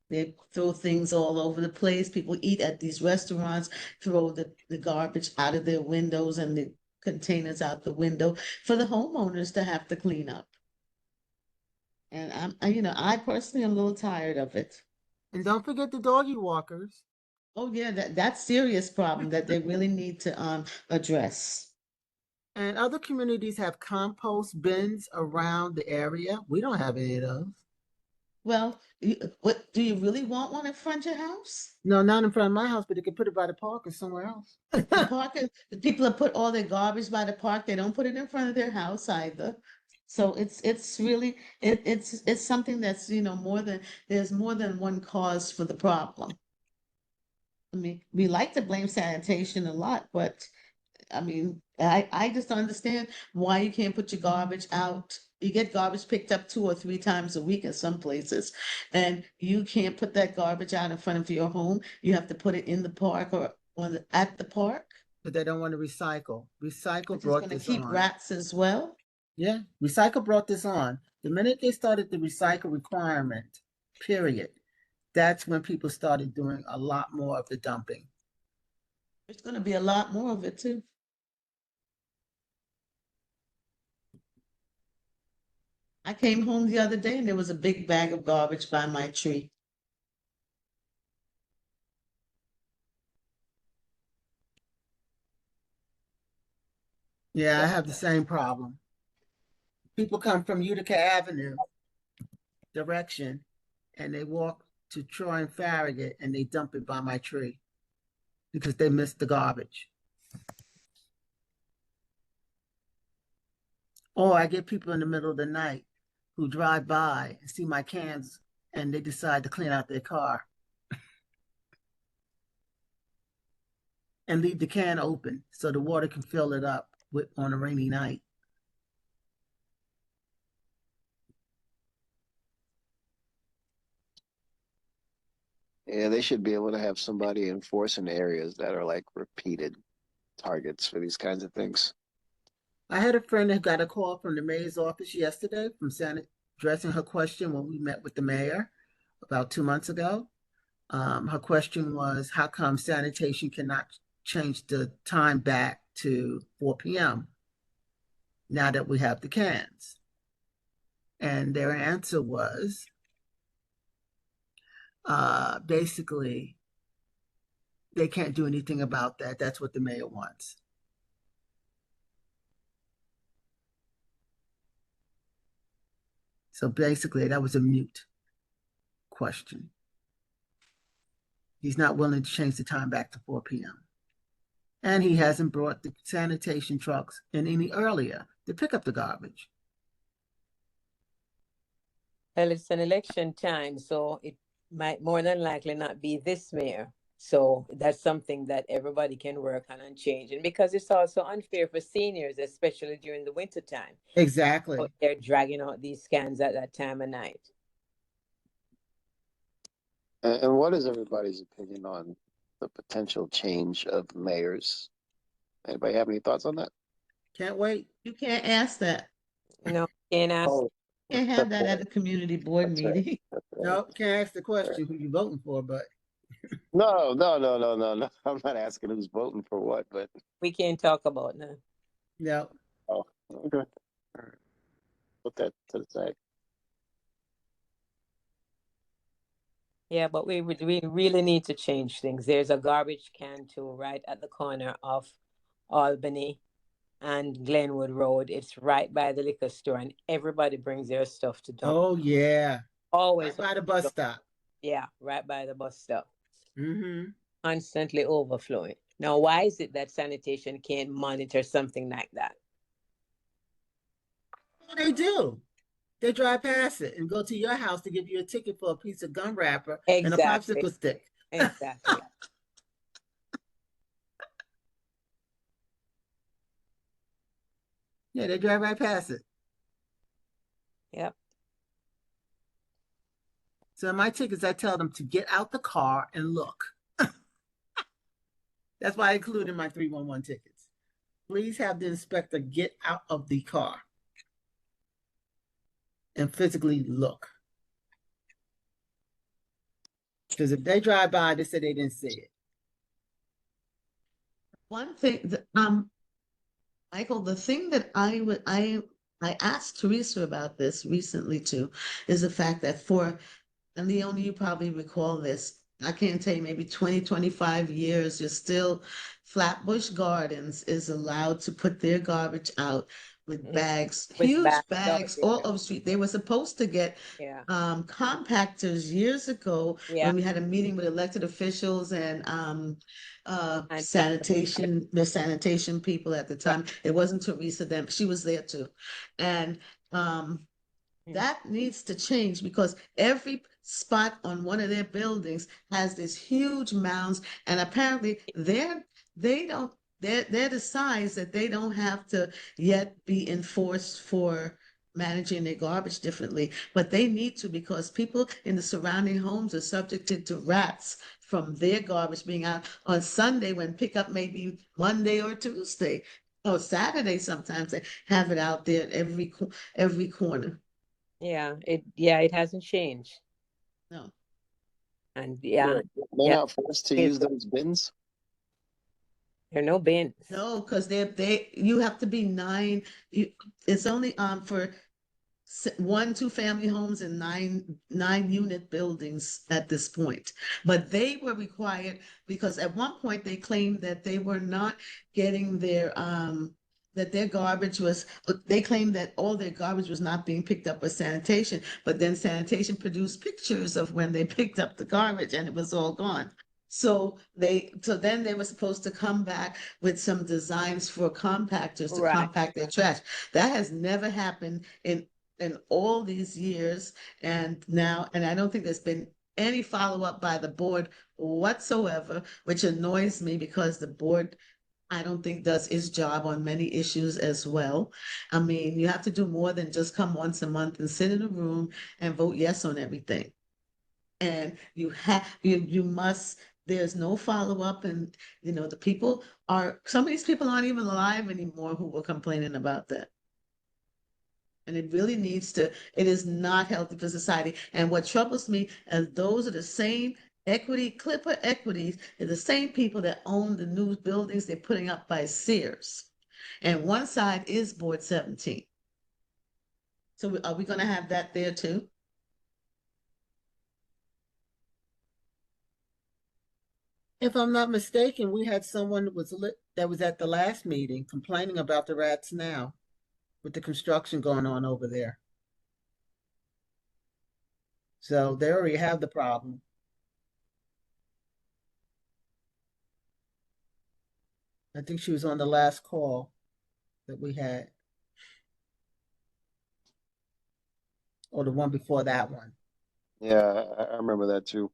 They throw things all over the place. People eat at these restaurants, throw the garbage out of their windows and the containers out the window for the homeowners to have to clean up. And I personally am a little tired of it. And don't forget the doggy walkers. Oh yeah, that's serious problem that they really need to address. And other communities have compost bins around the area. We don't have any of those. Well, what do you really want one in front of your house? No, not in front of my house, but they could put it by the park or somewhere else. The park, the people that put all their garbage by the park, they don't put it in front of their house either. So it's really it's something that's there's more than one cause for the problem. I mean, we like to blame sanitation a lot, but I mean, I just don't understand why you can't put your garbage out. You get garbage picked up 2 or 3 times a week in some places, and you can't put that garbage out in front of your home. You have to put it in the park or at the park. But they don't want to recycle. Recycle Which is brought going to this keep on. rats as well. Yeah, Recycle brought this on. The minute they started the recycle requirement, period, that's when people started doing a lot more of the dumping. There's going to be a lot more of it too. I came home the other day and there was a big bag of garbage by my tree. Yeah, I have the same problem. People come from Utica Avenue direction and they walk to Troy and Farragut and they dump it by my tree because they missed the garbage. Or I get people in the middle of the night who drive by and see my cans and they decide to clean out their car and leave the can open so the water can fill it up on a rainy night. Yeah, they should be able to have somebody enforce in areas that are like repeated targets for these kinds of things. I had a friend that got a call from the mayor's office yesterday from addressing her question when we met with the mayor about 2 months ago. Her question was, how come sanitation cannot change the time back to 4 p.m. now that we have the cans? And their answer was basically they can't do anything about that. That's what the mayor wants. So basically, that was a mute question. He's not willing to change the time back to 4 p.m. And he hasn't brought the sanitation trucks in any earlier to pick up the garbage. Well, it's an election time, so it might more than likely not be this mayor. So that's something that everybody can work on and change. And because it's also unfair for seniors, especially during the winter time. Exactly. So they're dragging out these scans at that time of night. And what is everybody's opinion on the potential change of mayors? Anybody have any thoughts on that? Can't wait. You can't ask that. No, can't ask. Oh, You can't have that at a community board That's right. meeting. No, can't ask the question who you voting for, but No. I'm not asking who's voting for what, but We can't talk about that. no. oh, okay. All right. Put that to the side. Yeah, but we really need to change things. There's a garbage can too right at the corner of Albany and Glenwood Road. It's right by the liquor store, and everybody brings their stuff to dump. Oh yeah. Always Right by the bus overflow. stop. Yeah, right by the bus stop. Mm-hmm. Constantly overflowing. Now, why is it that sanitation can't monitor something like that? They do. They drive past it and go to your house to give you a ticket for a piece of gum wrapper and a Exactly. popsicle stick. Exactly. Yeah, they drive right past it. Yep. So in my tickets, I tell them to get out the car and look. That's why I include in my 311 tickets. Please have the inspector get out of the car and physically look. Because if they drive by, they say they didn't see it. One thing that, Michael, the thing that I asked Teresa about this recently too, is the fact that and Leonie, you probably recall this, I can't tell you, maybe 20, 25 years, you're still, Flatbush Gardens is allowed to put their garbage out with bags, With huge bags, bags yeah. all over the street. They were supposed to get Yeah. compactors years ago Yeah. when we had a meeting with elected officials and And- sanitation, the sanitation people at the time. It wasn't Teresa then, she was there too. And that needs to change because every spot on one of their buildings has this huge mounds, and apparently they're the size that they don't have to yet be enforced for managing their garbage differently, but they need to because people in the surrounding homes are subjected to rats from their garbage being out on Sunday when pickup may be Monday or Tuesday or Saturday. Sometimes they have it out there at every corner. it hasn't changed. No. And They're not forced to use those bins. there are no bins. No, because you have to be it's only for 1, 2 family homes and 9 unit buildings at this point. But they were required because at one point they claimed that they were not getting that their garbage they claimed that all their garbage was not being picked up by sanitation, but then sanitation produced pictures of when they picked up the garbage and it was all gone. So then they were supposed to come back with some designs for compactors to Right. compact their trash. That has never happened in all these years. And I don't think there's been any follow-up by the board whatsoever, which annoys me because the board, I don't think, does its job on many issues as well. I mean, you have to do more than just come once a month and sit in a room and vote yes on everything. And you must, there's no follow-up, and some of these people aren't even alive anymore who were complaining about that. And it is not healthy for society. And what troubles me is those are the same Clipper Equities, are the same people that own the new buildings they're putting up by Sears. And one side is Board 17. So are we going to have that there too? If I'm not mistaken, we had someone that was at the last meeting complaining about the rats now with the construction going on over there. So they already have the problem. I think she was on the last call that we had, or the one before that one. Yeah, I remember that too.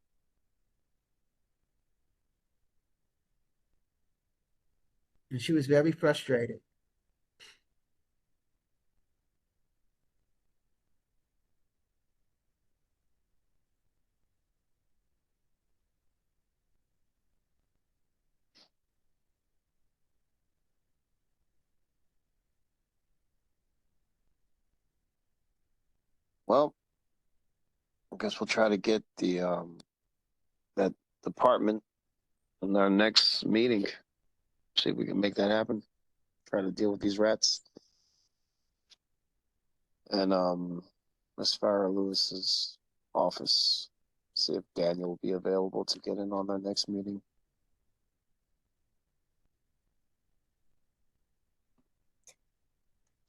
And she was very frustrated. Well, I guess we'll try to get that department in our next meeting. See if we can make that happen. Try to deal with these rats. And Ms. Farrah Lewis's office, see if Daniel will be available to get in on our next meeting.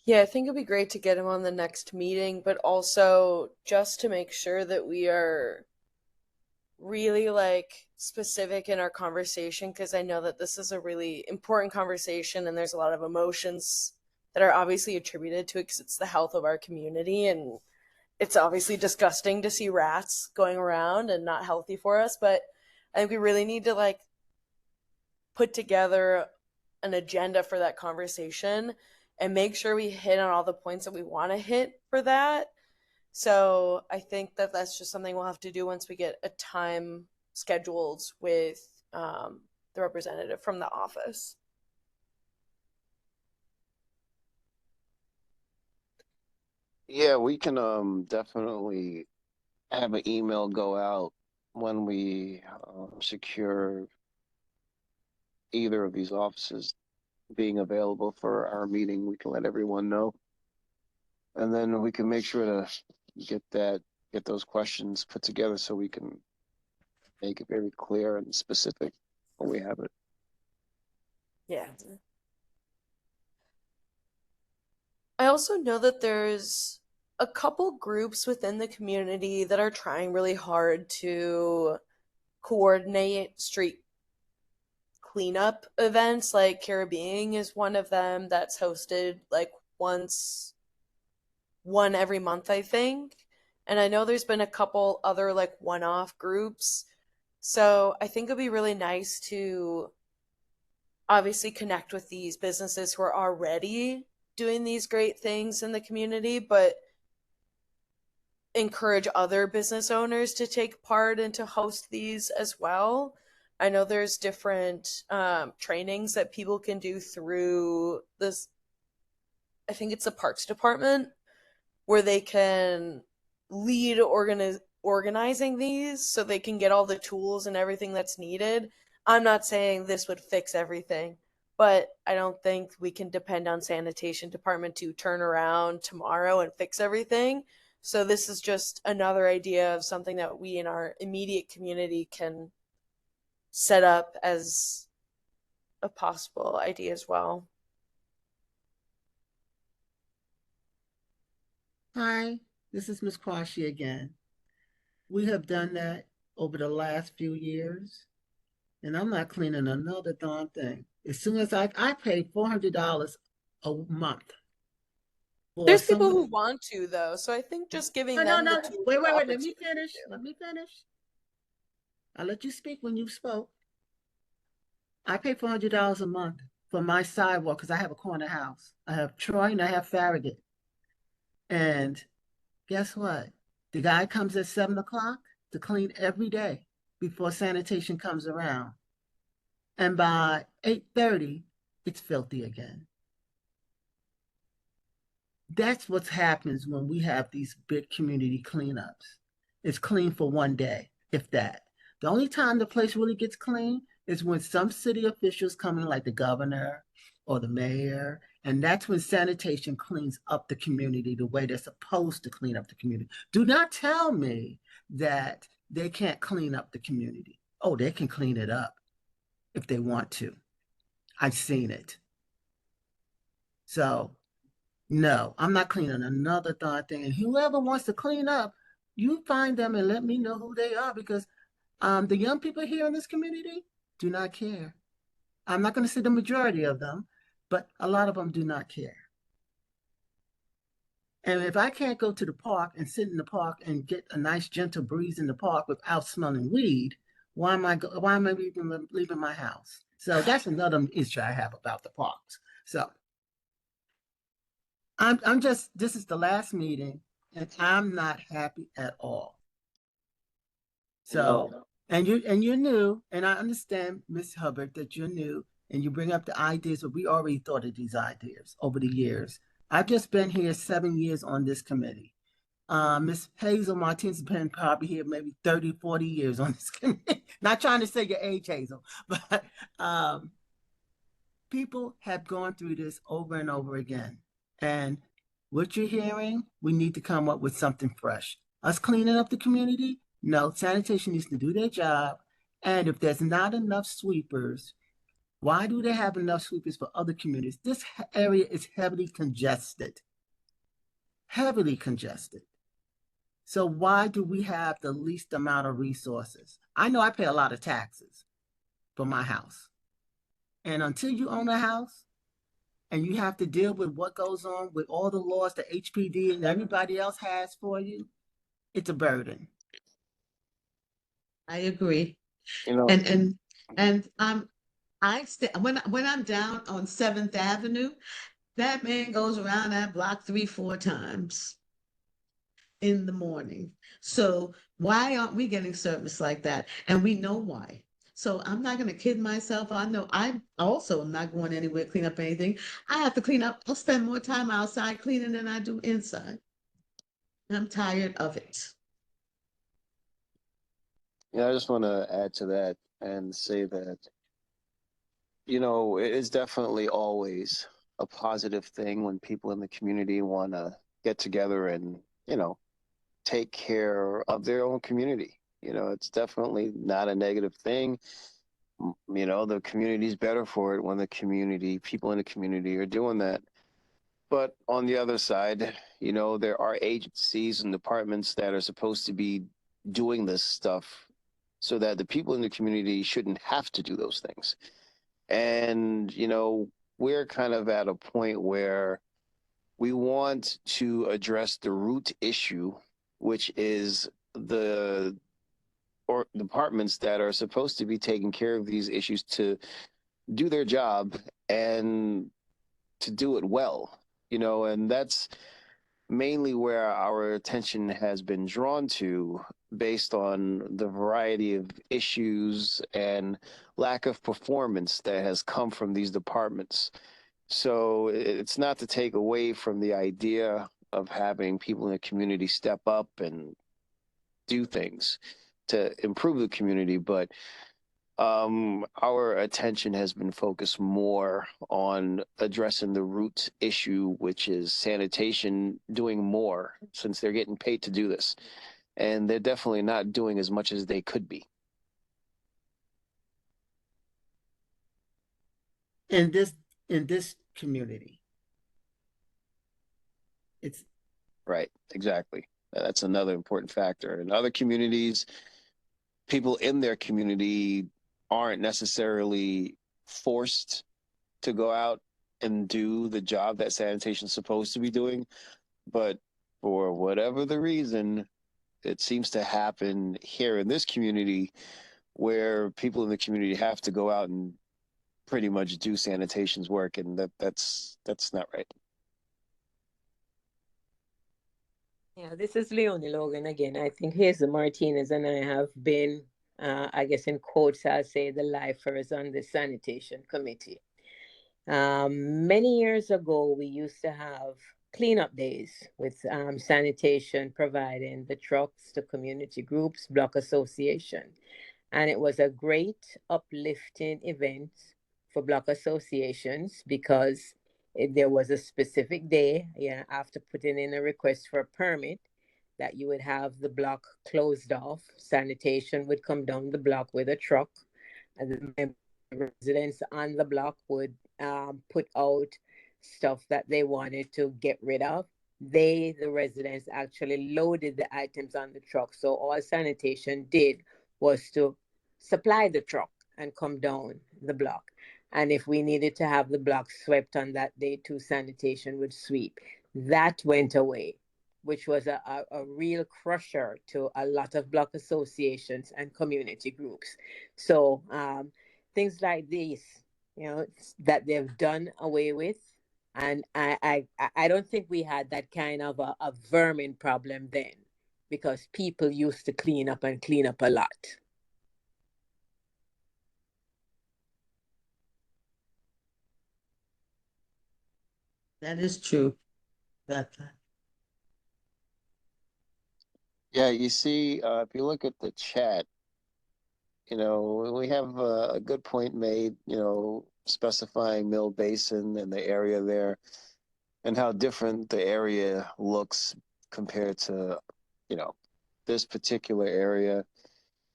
Yeah, I think it'd be great to get him on the next meeting, but also just to make sure that we are really like specific in our conversation, because I know that this is a really important conversation and there's a lot of emotions that are obviously attributed to it because it's the health of our community, and it's obviously disgusting to see rats going around and not healthy for us. But I think we really need to like put together an agenda for that conversation and make sure we hit on all the points that we want to hit for that. So I think that that's just something we'll have to do once we get a time scheduled with the representative from the office. Yeah, we can definitely have an email go out when we secure either of these offices being available for our meeting. We can let everyone know, and then we can make sure to get those questions put together so we can make it very clear and specific when we have it. Yeah. I also know that there's a couple groups within the community that are trying really hard to coordinate street cleanup events. Like Caribbean is one of them that's hosted like one every month, I think. And I know there's been a couple other like one-off groups. So I think it'd be really nice to obviously connect with these businesses who are already doing these great things in the community, but encourage other business owners to take part and to host these as well. I know there's different trainings that people can do through this. I think it's the Parks Department where they can lead organizing these so they can get all the tools and everything that's needed. I'm not saying this would fix everything, but I don't think we can depend on sanitation department to turn around tomorrow and fix everything. So this is just another idea of something that we in our immediate community can set up as a possible idea as well. Hi, this is Ms. Quashie again. We have done that over the last few years. and I'm not cleaning another darn thing. As soon as I pay $400 a month for There's people someone. who want to though, so I think just giving No, no, them the no. tools Wait, and wait, wait. Let me opportunity finish. to. Let me finish. I'll let you speak when you spoke. I pay $400 a month for my sidewalk because I have a corner house. I have Troy and I have Farragut. And guess what? The guy comes at 7 o'clock to clean every day before sanitation comes around. And by 8:30, it's filthy again. That's what happens when we have these big community cleanups. It's clean for one day, if that. The only time the place really gets clean is when some city officials come in, like the governor or the mayor, and that's when sanitation cleans up the community the way they're supposed to clean up the community. Do not tell me that they can't clean up the community. Oh, they can clean it up if they want to. I've seen it. So no, I'm not cleaning another darn thing. And whoever wants to clean up, you find them and let me know who they are, because the young people here in this community do not care. I'm not going to say the majority of them, but a lot of them do not care. And if I can't go to the park and sit in the park and get a nice gentle breeze in the park without smelling weed, why am I leaving my house? So that's another issue I have about the parks. So I'm just, this is the last meeting and I'm not happy at all. So, No. and you're new, and I understand, Miss Hubbard, that you're new and you bring up the ideas, but we already thought of these ideas over the years. I've just been here 7 years on this committee. Miss Hazel Martinez has been probably here maybe 30, 40 years on this committee. Not trying to say your age, Hazel, but people have gone through this over and over again. And what you're hearing, we need to come up with something fresh. Us cleaning up the community? No, sanitation needs to do their job. And if there's not enough sweepers, why do they have enough sweepers for other communities? This area is heavily congested. Heavily congested. So why do we have the least amount of resources? I know I pay a lot of taxes for my house. And until you own a house, and you have to deal with what goes on with all the laws that HPD and everybody else has for you, it's a burden. I agree. You know, And I stay when I'm down on 7th Avenue, that man goes around that block 3, 4 times in the morning. So why aren't we getting service like that? And we know why. So I'm not going to kid myself. I know I also am not going anywhere to clean up anything. I have to clean up. I'll spend more time outside cleaning than I do inside. I'm tired of it. yeah, I just want to add to that and say that, it is definitely always a positive thing when people in the community want to get together and, take care of their own community. It's definitely not a negative thing. The community's better for it when people in the community are doing that. But on the other side, there are agencies and departments that are supposed to be doing this stuff so that the people in the community shouldn't have to do those things. And, we're kind of at a point where we want to address the root issue, which is the departments that are supposed to be taking care of these issues to do their job and to do it well, and that's mainly where our attention has been drawn to based on the variety of issues and lack of performance that has come from these departments. So it's not to take away from the idea of having people in the community step up and do things to improve the community, but our attention has been focused more on addressing the root issue, which is sanitation doing more since they're getting paid to do this. And they're definitely not doing as much as they could be. In this community, it's Right, exactly. That's another important factor. In other communities, people in their community aren't necessarily forced to go out and do the job that sanitation's supposed to be doing, but for whatever the reason, it seems to happen here in this community where people in the community have to go out and pretty much do sanitation's work, and that's not right. Yeah, this is Leonie Logan again. I think Hazel Martinez and I have been, I guess in quotes, I'll say the lifers on the sanitation committee. Many years ago, we used to have cleanup days with sanitation providing the trucks to community groups, block association. And it was a great uplifting event for block associations because there was a specific day, yeah, after putting in a request for a permit, that you would have the block closed off. Sanitation would come down the block with a truck, and the residents on the block would put out stuff that they wanted to get rid of. They, the residents, actually loaded the items on the truck. So all sanitation did was to supply the truck and come down the block. And if we needed to have the block swept on that day too, sanitation would sweep. That went away, which was a real crusher to a lot of block associations and community groups. So things like these, that they've done away with. And I don't think we had that kind of a vermin problem then, because people used to clean up and clean up a lot. That is true. That Yeah, you see, if you look at the chat, we have a good point made, specifying Mill Basin and the area there and how different the area looks compared to, this particular area.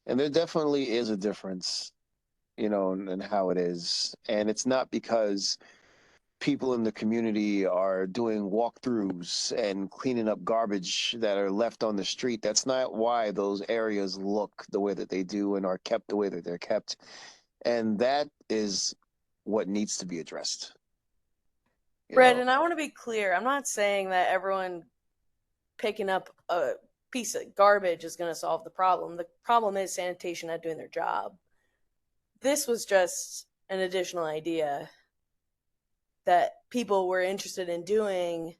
And there definitely is a difference, in how it is. And it's not because people in the community are doing walkthroughs and cleaning up garbage that are left on the street. That's not why those areas look the way that they do and are kept the way that they're kept. And that is what needs to be addressed. Brett, and I want to be clear. I'm not saying that everyone picking up a piece of garbage is going to solve the problem. The problem is sanitation not doing their job. This was just an additional idea that people were interested in doing,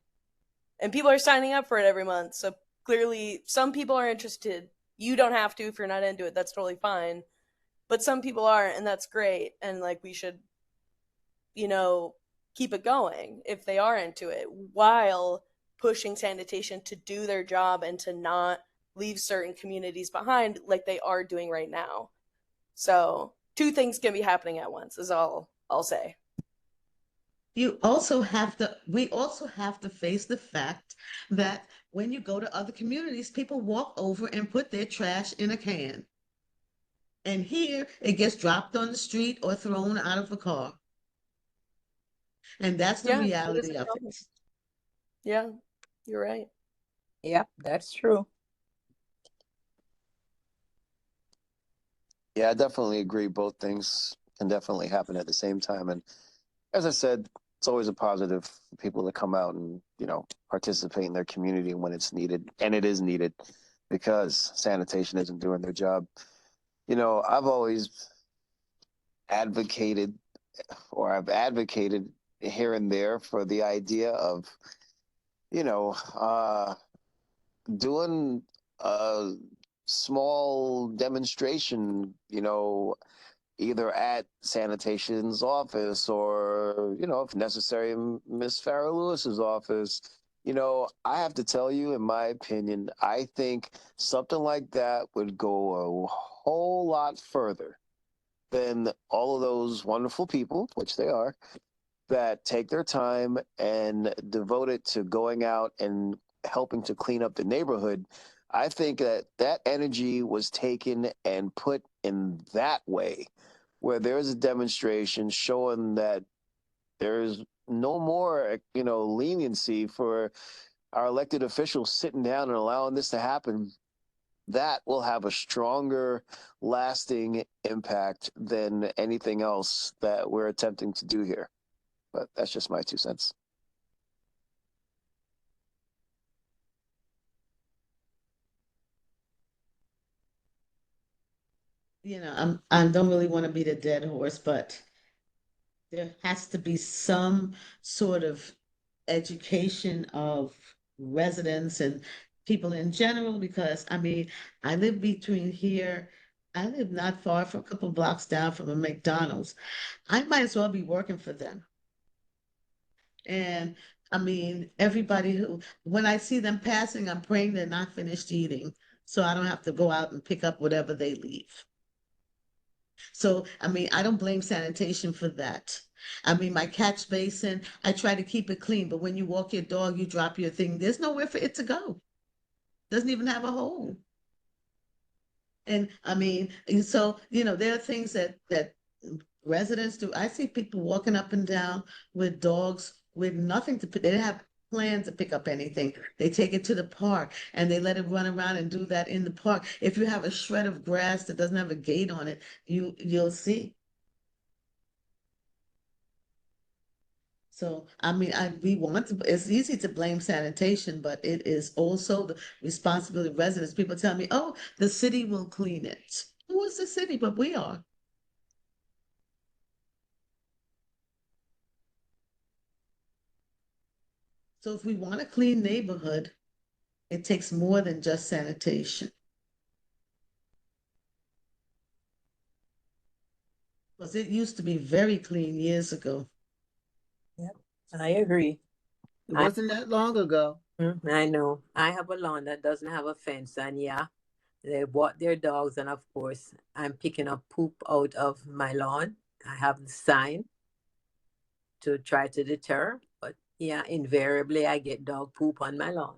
and people are signing up for it every month. So clearly, some people are interested. You don't have to if you're not into it. That's totally fine. But some people aren't, and that's great. And we should, keep it going if they are into it, while pushing sanitation to do their job and to not leave certain communities behind like they are doing right now. So two things can be happening at once is all I'll say. we also have to face the fact that when you go to other communities, people walk over and put their trash in a can. And here it gets dropped on the street or thrown out of a car. And that's the reality of it. Yeah, you're right. Yep, that's true. Yeah, I definitely agree. Both things can definitely happen at the same time. And as I said, it's always a positive for people to come out and, participate in their community when it's needed. And it is needed because sanitation isn't doing their job. I've always advocated here and there for the idea of, doing a small demonstration, either at sanitation's office or, if necessary, Miss Farrah Lewis's office. I have to tell you, in my opinion, I think something like that would go a whole lot further than all of those wonderful people, which they are, that take their time and devote it to going out and helping to clean up the neighborhood. I think that energy was taken and put in that way, where there's a demonstration showing that there's no more, leniency for our elected officials sitting down and allowing this to happen. that will have a stronger, lasting impact than anything else that we're attempting to do here. But that's just my 2 cents. I don't really want to beat a dead horse, but there has to be some sort of education of residents and people in general, because I mean, I live between here. I live not far from a couple blocks down from a McDonald's. I might as well be working for them. And I mean, everybody when I see them passing, I'm praying they're not finished eating, so I don't have to go out and pick up whatever they leave. So, I mean, I don't blame sanitation for that. I mean, my catch basin, I try to keep it clean, but when you walk your dog, you drop your thing, there's nowhere for it to go. Doesn't even have a hole. And I mean, and so, there are things that residents do. I see people walking up and down with dogs with nothing to put, they didn't have plan to pick up anything. They take it to the park and they let it run around and do that in the park. If you have a shred of grass that doesn't have a gate on it, you'll see. So, I mean, it's easy to blame sanitation, but it is also the responsibility of residents. People tell me, oh, the city will clean it. Who is the city? But we are. So if we want a clean neighborhood, it takes more than just sanitation. Because it used to be very clean years ago. Yep, I agree. It I, wasn't that long ago. I know. I have a lawn that doesn't have a fence, and yeah, they walk their dogs, and of course, I'm picking up poop out of my lawn. I have the sign to try to deter, but yeah, invariably I get dog poop on my lawn.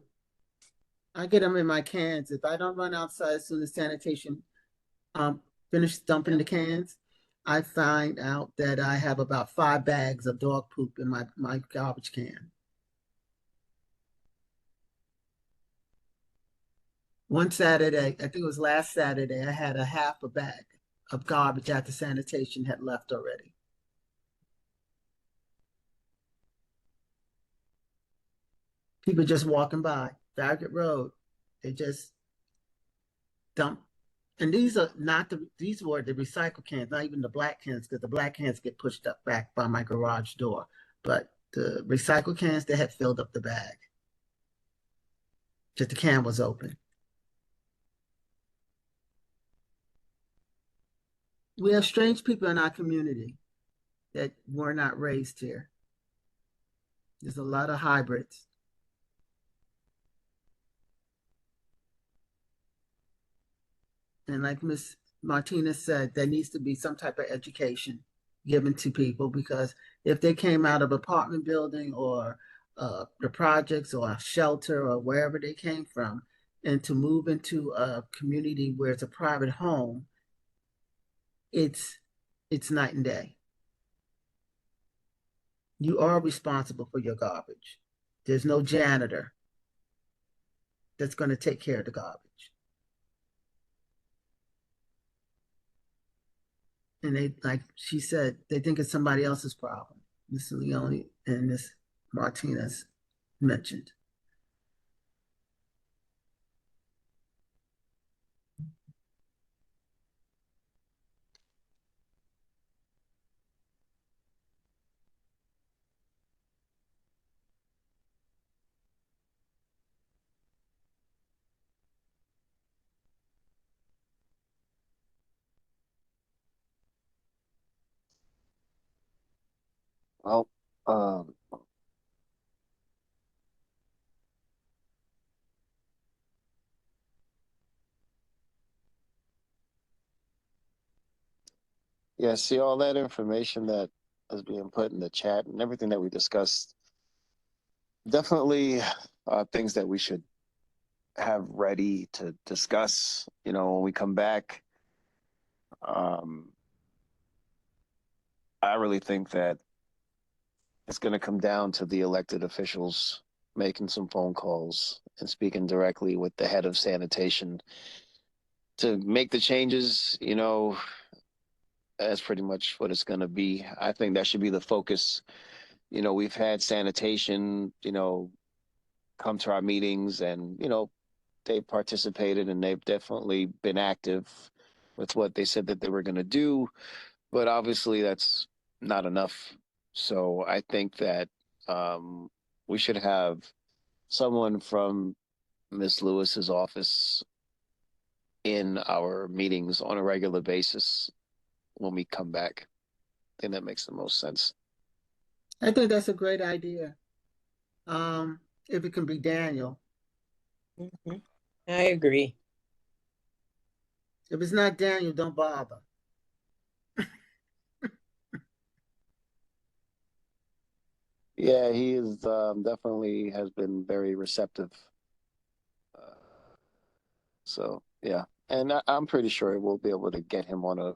I get them in my cans. If I don't run outside as soon as sanitation finish dumping the cans, I find out that I have about 5 bags of dog poop in my garbage can. One Saturday, I think it was last Saturday, I had a half a bag of garbage after sanitation had left already. People just walking by Farragut Road, they just dump. And these are not these were the recycle cans, not even the black cans, because the black cans get pushed up back by my garage door. But the recycle cans, they had filled up the bag. Just the can was open. We have strange people in our community that were not raised here. There's a lot of hybrids. And like Miss Martinez said, there needs to be some type of education given to people, because if they came out of apartment building or the projects or a shelter or wherever they came from, and to move into a community where it's a private home, it's night and day. You are responsible for your garbage. There's no janitor that's going to take care of the garbage. And they, like she said, they think it's somebody else's problem. Miss Leone and Miss Martinez mentioned. Well, um, yeah, see all that information that is being put in the chat and everything that we discussed. Definitely things that we should have ready to discuss, when we come back. I really think that it's going to come down to the elected officials making some phone calls and speaking directly with the head of sanitation to make the changes, that's pretty much what it's going to be. I think that should be the focus. We've had sanitation, come to our meetings and, they participated and they've definitely been active with what they said that they were going to do. But obviously that's not enough. So I think that we should have someone from Miss Lewis's office in our meetings on a regular basis when we come back. I think that makes the most sense. I think that's a great idea. If it can be Daniel. Mhm. I agree. If it's not Daniel, don't bother. Yeah, he is definitely has been very receptive. So yeah, and I'm pretty sure we'll be able to get him on a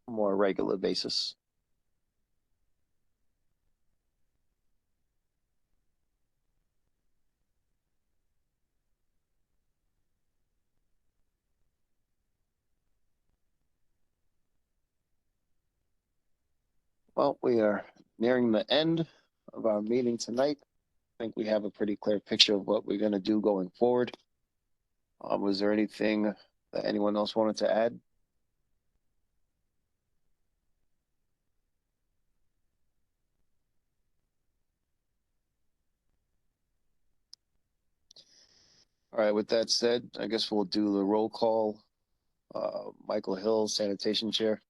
more regular basis. Well, we are nearing the end of our meeting tonight. I think we have a pretty clear picture of what we're going to do going forward. Was there anything that anyone else wanted to add? All right, with that said, I guess we'll do the roll call. Michael Hill, Sanitation Chair.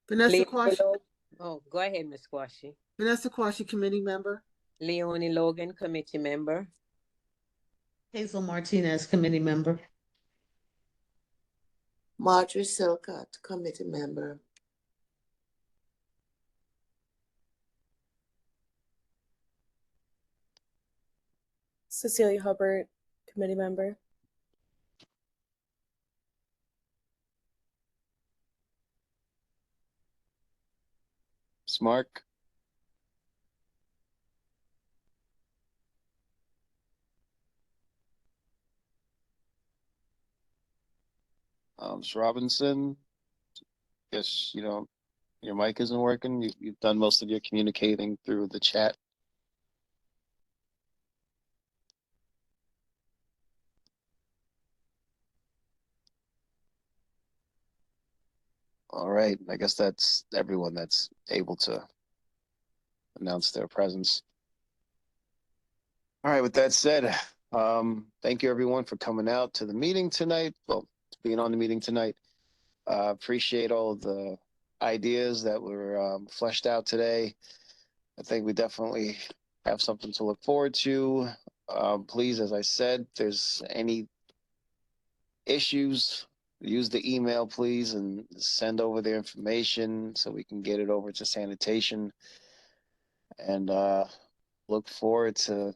Vanessa Quashi, Oh, go ahead, Ms. Quashi. Vanessa Quashi, committee member. Leonie Logan, committee member. Hazel Martinez, committee member. Marjorie Silcott, committee member. Cecilia Hubbard, committee member. Mark. Ms. Robinson. Guess your mic isn't working. You've done most of your communicating through the chat. All right, I guess that's everyone that's able to announce their presence. All right, with that said, thank you everyone for coming out to the meeting tonight. Well, being on the meeting tonight. Appreciate all of the ideas that were fleshed out today. I think we definitely have something to look forward to. Please, as I said, if there's any issues, use the email, please, and send over the information so we can get it over to sanitation. And look forward to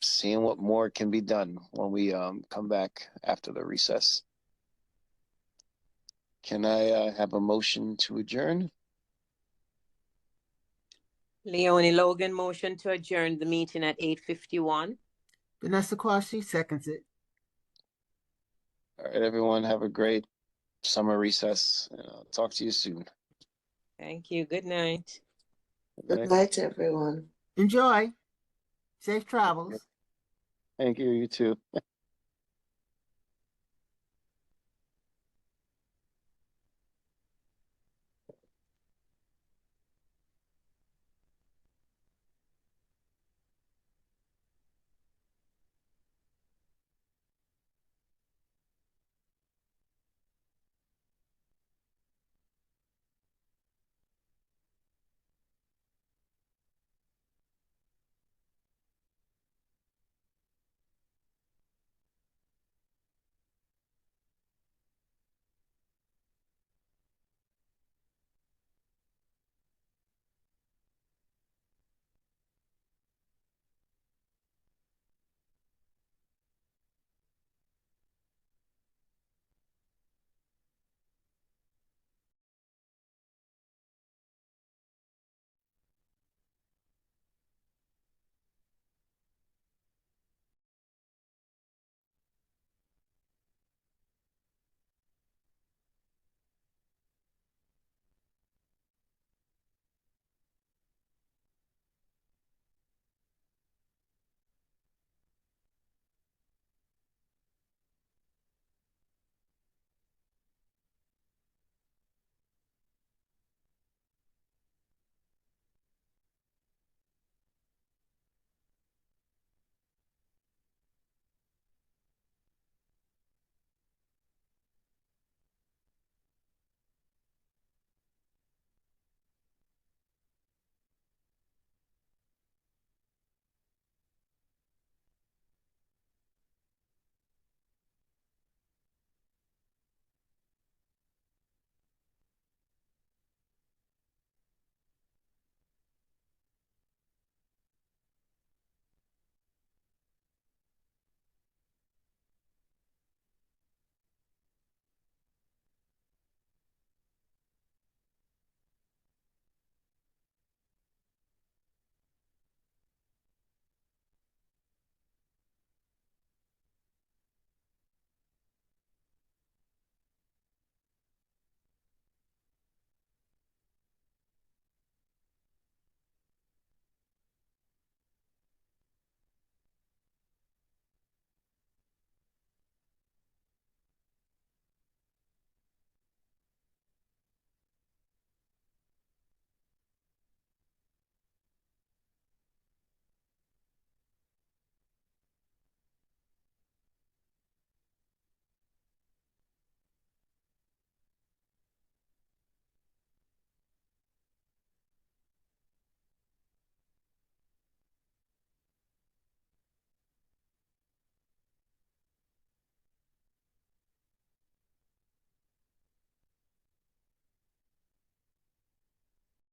seeing what more can be done when we come back after the recess. Can I have a motion to adjourn? Leonie Logan, motion to adjourn the meeting at 8:51. Vanessa Quashi seconds it. All right, everyone, have a great summer recess, and I'll talk to you soon. Thank you. Good night. Good night, everyone. Enjoy. Safe travels. Thank you, you too.